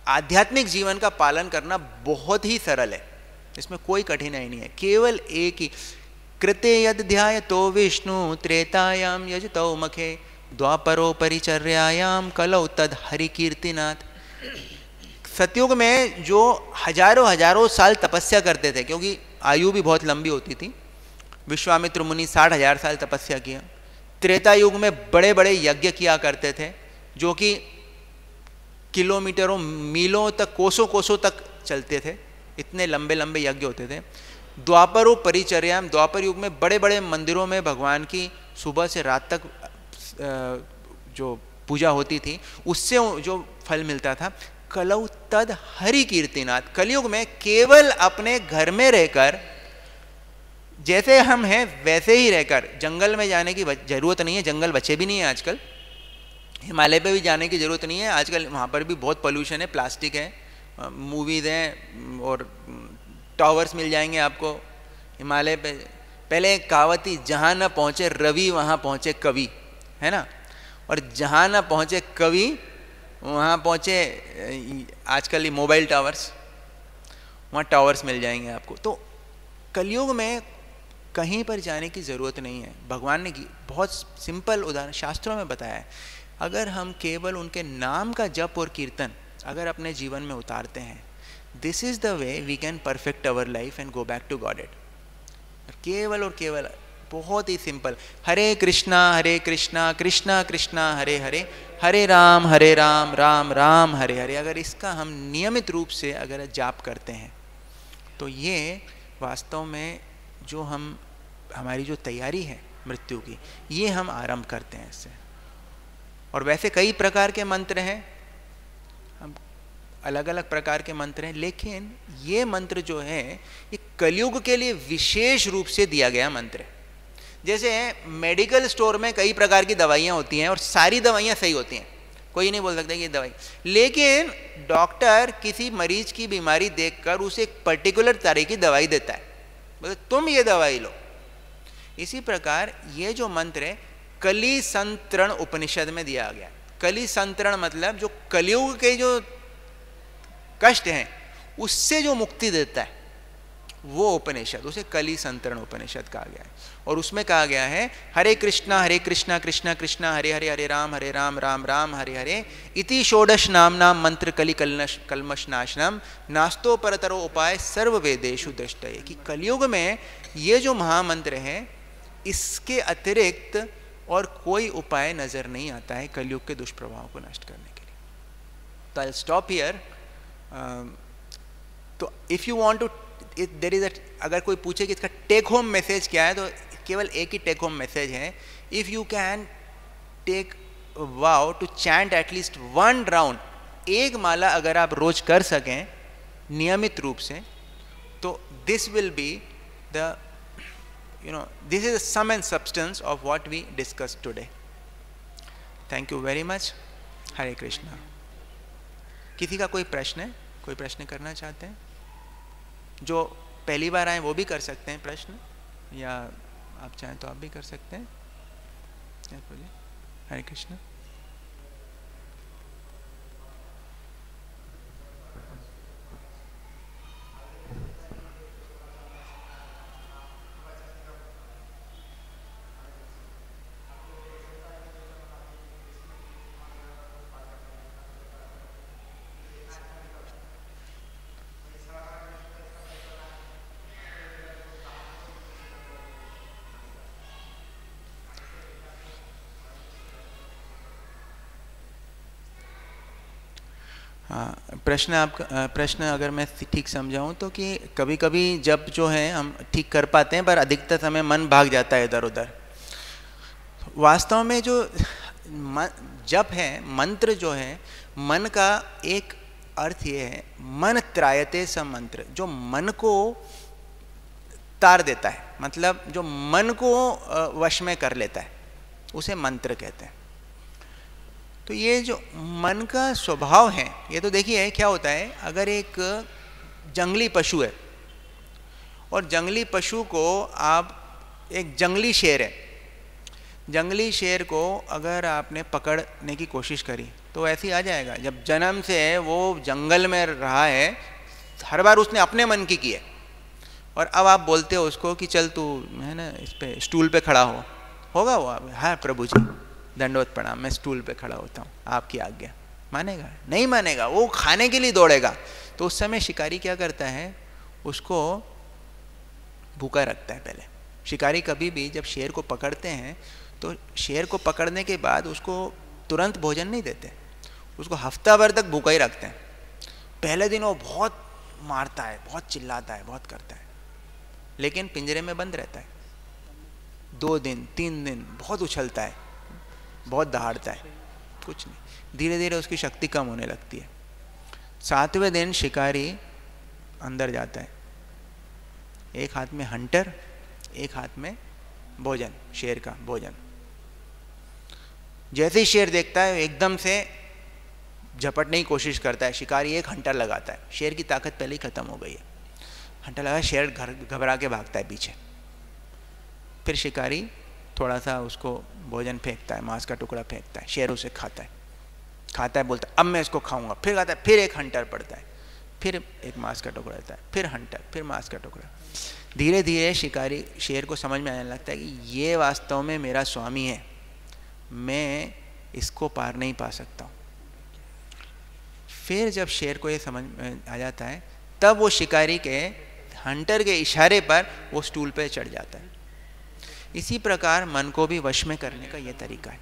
आध्यात्मिक जीवन का पालन करना बहुत ही सरल है, इसमें कोई कठिनाई नहीं है। केवल एक ही, कृते यद ध्यायतो विष्णु त्रेतायाम यजतो मखे द्वापरो परिचर्यायाम कलौ तद हरि कीर्तिनाथ। सतयुग में जो हजारों हजारों साल तपस्या करते थे, क्योंकि आयु भी बहुत लंबी होती थी, विश्वामित्र मुनि 60,000 साल तपस्या किया। त्रेता युग में बड़े बड़े यज्ञ किया करते थे, जो कि किलोमीटरों मीलों तक, कोसों कोसों तक चलते थे, इतने लंबे लंबे यज्ञ होते थे। द्वापरों परिचर्या, द्वापर युग में बड़े बड़े मंदिरों में भगवान की सुबह से रात तक जो पूजा होती थी, उससे जो फल मिलता था। कलौ तद हरि कीर्तिनाथ। कलयुग में केवल अपने घर में रहकर, जैसे हम हैं वैसे ही रहकर, जंगल में जाने की जरूरत नहीं है, जंगल बचे भी नहीं है आजकल। हिमालय पे भी जाने की जरूरत नहीं है आजकल, वहाँ पर भी बहुत पोल्यूशन है, प्लास्टिक है, मूवीज़ हैं और टावर्स मिल जाएंगे आपको हिमालय पे। पहले एक कहावत थी, जहाँ न पहुँचे रवि वहाँ पहुँचे कवि, है ना। और जहाँ न पहुँचे कवि वहाँ पहुँचे आजकल ये मोबाइल टावर्स, वहाँ टावर्स मिल जाएंगे आपको। तो कलयुग में कहीं पर जाने की ज़रूरत नहीं है। भगवान ने बहुत सिंपल उदाहरण शास्त्रों में बताया है। अगर हम केवल उनके नाम का जप और कीर्तन अगर अपने जीवन में उतारते हैं, this is the way we can perfect our life and go back to godhead. केवल और केवल, बहुत ही सिंपल, हरे कृष्णा कृष्णा कृष्णा हरे हरे, हरे राम राम राम हरे हरे। अगर इसका हम नियमित रूप से अगर जाप करते हैं तो ये वास्तव में जो हमारी जो तैयारी है मृत्यु की, ये हम आरंभ करते हैं इससे। और वैसे कई प्रकार के मंत्र हैं, हम अलग अलग प्रकार के मंत्र हैं, लेकिन ये मंत्र जो है ये कलयुग के लिए विशेष रूप से दिया गया मंत्र है। जैसे मेडिकल स्टोर में कई प्रकार की दवाइयाँ होती हैं और सारी दवाइयाँ सही होती हैं, कोई नहीं बोल सकता कि ये दवाई, लेकिन डॉक्टर किसी मरीज की बीमारी देखकर उसे एक पर्टिकुलर तरह की दवाई देता है, बोले तुम ये दवाई लो। इसी प्रकार ये जो मंत्र है कली संतरण उपनिषद में दिया गया। कली संतरण मतलब जो कलयुग के जो कष्ट हैं उससे जो मुक्ति देता है वो उपनिषद, उसे कली संतरण उपनिषद कहा गया है। और उसमें कहा गया है हरे कृष्णा कृष्णा कृष्णा हरे हरे, हरे राम राम राम हरे हरे, इति षोडश नाम मंत्र कलि कल्मष नाशनम, नास्तो परतरो उपाय सर्व वेदेषु दृष्टये। कि कलयुग में ये जो महामंत्र है इसके अतिरिक्त और कोई उपाय नजर नहीं आता है कलयुग के दुष्प्रभाव को नष्ट करने के लिए। तो आई स्टॉप हियर। तो if you want to, there is अगर कोई पूछे कि इसका टेक होम मैसेज क्या है, तो केवल एक ही टेक होम मैसेज है, if you can take vow to chant at least 1 round, एक माला अगर आप रोज कर सकें नियमित रूप से, तो this will be the this is the sum and substance of what we discussed today. Thank you very much. हरे कृष्णा। किसी का कोई प्रश्न है, कोई प्रश्न करना चाहते हैं? जो पहली बार आए वो भी कर सकते हैं प्रश्न, या आप चाहें तो आप भी कर सकते हैं। हरे कृष्णा। प्रश्न अगर मैं ठीक समझाऊं तो कि कभी कभी जब जो है हम ठीक कर पाते हैं पर अधिकतर समय मन भाग जाता है इधर उधर। वास्तव में जो जप है, मंत्र जो है, मन का एक अर्थ ये है, मन त्रायते स मंत्र, जो मन को तार देता है, मतलब जो मन को वश में कर लेता है, उसे मंत्र कहते हैं। तो ये जो मन का स्वभाव है, ये तो देखिए क्या होता है, अगर एक जंगली पशु है और जंगली पशु को आप, एक जंगली शेर है, जंगली शेर को अगर आपने पकड़ने की कोशिश करी तो ऐसे ही आ जाएगा। जब जन्म से वो जंगल में रहा है, हर बार उसने अपने मन की है, और अब आप बोलते हो उसको कि चल तू है ना इस पे स्टूल पे खड़ा होगा वो, हाँ प्रभु जी दंडवत प्रणाम, मैं स्टूल पे खड़ा होता हूँ, आपकी आज्ञा। मानेगा? नहीं मानेगा, वो खाने के लिए दौड़ेगा। तो उस समय शिकारी क्या करता है, उसको भूखा रखता है। पहले शिकारी कभी भी जब शेर को पकड़ते हैं तो शेर को पकड़ने के बाद उसको तुरंत भोजन नहीं देते, उसको हफ्ता भर तक भूखा ही रखते हैं। पहले दिन वो बहुत मारता है, बहुत चिल्लाता है, बहुत करता है, लेकिन पिंजरे में बंद रहता है। 2 दिन 3 दिन बहुत उछलता है, बहुत दहाड़ता है, कुछ नहीं, धीरे धीरे उसकी शक्ति कम होने लगती है। 7वें दिन शिकारी अंदर जाता है, एक हाथ में हंटर, एक हाथ में भोजन, शेर का भोजन। जैसे ही शेर देखता है एकदम से झपटने की कोशिश करता है, शिकारी एक हंटर लगाता है, शेर की ताकत पहले ही खत्म हो गई है, हंटर लगा, शेर घबरा के भागता है पीछे। फिर शिकारी थोड़ा सा उसको भोजन फेंकता है, मांस का टुकड़ा फेंकता है, शेर उसे खाता है, बोलता है अब मैं इसको खाऊंगा। फिर खाता है, फिर एक हंटर पड़ता है, फिर एक मांस का टुकड़ा रहता है, फिर हंटर, फिर मांस का टुकड़ा। धीरे धीरे शिकारी शेर को समझ में आने लगता है कि ये वास्तव में मेरा स्वामी है, मैं इसको पार नहीं पा सकता हूँ। फिर जब शेर को ये समझ में आ जाता है, तब वो शिकारी के हंटर के इशारे पर वो स्टूल पे चढ़ जाता है। इसी प्रकार मन को भी वश में करने का ये तरीका है।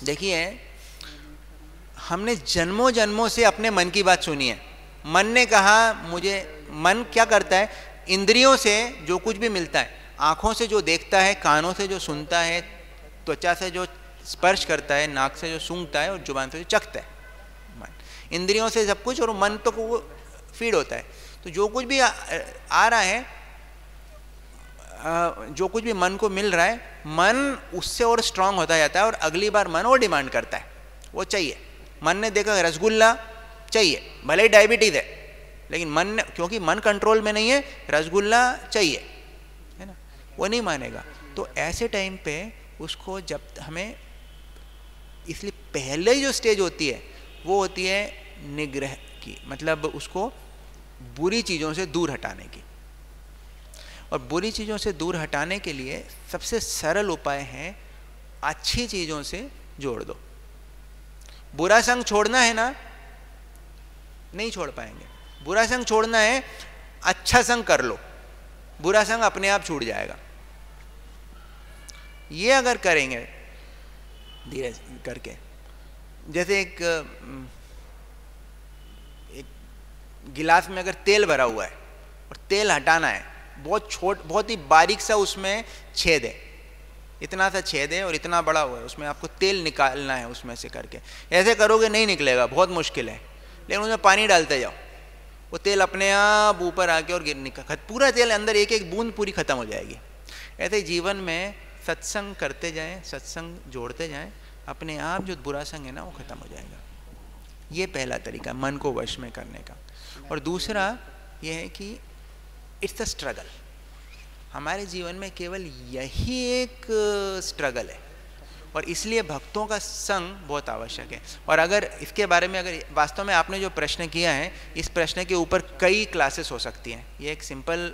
देखिए, हमने जन्मों जन्मों से अपने मन की बात सुनी है। मन ने कहा मुझे, मन क्या करता है, इंद्रियों से जो कुछ भी मिलता है, आँखों से जो देखता है, कानों से जो सुनता है, त्वचा से जो स्पर्श करता है, नाक से जो सूंघता है और जुबान से जो चखता है, मन इंद्रियों से सब कुछ, और मन तो वो फीड होता है। तो जो कुछ भी आ रहा है जो कुछ भी मन को मिल रहा है, मन उससे और स्ट्रांग होता जाता है और अगली बार मन और डिमांड करता है, वो चाहिए। मन ने देखा रसगुल्ला चाहिए, भले ही डायबिटीज है, लेकिन मन ने, क्योंकि मन कंट्रोल में नहीं है, रसगुल्ला चाहिए, है ना, वो नहीं मानेगा। तो ऐसे टाइम पे उसको जब हमें, इसलिए पहले जो स्टेज होती है वो होती है निग्रह की, मतलब उसको बुरी चीज़ों से दूर हटाने की। और बुरी चीज़ों से दूर हटाने के लिए सबसे सरल उपाय है अच्छी चीज़ों से जोड़ दो। बुरा संग छोड़ना है ना, नहीं छोड़ पाएंगे। बुरा संग छोड़ना है, अच्छा संग कर लो, बुरा संग अपने आप छूट जाएगा। ये अगर करेंगे धीरे करके, जैसे एक गिलास में अगर तेल भरा हुआ है और तेल हटाना है, बहुत ही बारीक सा उसमें छेद है, इतना सा छेद है और इतना बड़ा हुआ है, उसमें आपको तेल निकालना है उसमें से करके। ऐसे करोगे नहीं निकलेगा, बहुत मुश्किल है, लेकिन उसमें पानी डालते जाओ, वो तेल अपने आप ऊपर आके और पूरा तेल अंदर एक एक बूंद पूरी खत्म हो जाएगी। ऐसे ही जीवन में सत्संग करते जाएं, सत्संग जोड़ते जाएं, अपने आप जो बुरा संग है ना वो खत्म हो जाएगा। ये पहला तरीका मन को वश में करने का। और दूसरा ये है कि इट्स अ स्ट्रगल। हमारे जीवन में केवल यही एक स्ट्रगल है और इसलिए भक्तों का संग बहुत आवश्यक है। और अगर इसके बारे में, अगर वास्तव में आपने जो प्रश्न किया है, इस प्रश्न के ऊपर कई क्लासेस हो सकती हैं, ये एक सिंपल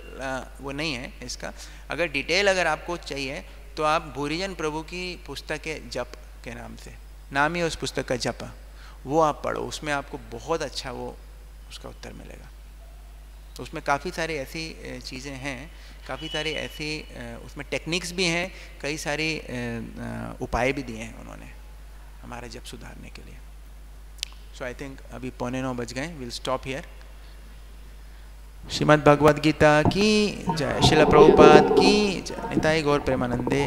वो नहीं है इसका। अगर डिटेल अगर आपको चाहिए तो आप भूरिजन प्रभु की पुस्तक है जप के नाम से, नाम ही उस पुस्तक का जप, वो आप पढ़ो, उसमें आपको बहुत अच्छा वो उसका उत्तर मिलेगा। तो उसमें काफ़ी सारी ऐसी चीज़ें हैं, काफ़ी सारी ऐसी उसमें टेक्निक्स भी हैं, कई सारी उपाय भी दिए हैं उन्होंने हमारा जप सुधारने के लिए। सो आई थिंक अभी 8:45 बज गए, will stop here. Srimad Bhagavad Gita की जय, श्रील प्रभुपाद की जय, निताई गौर प्रेमानंदे।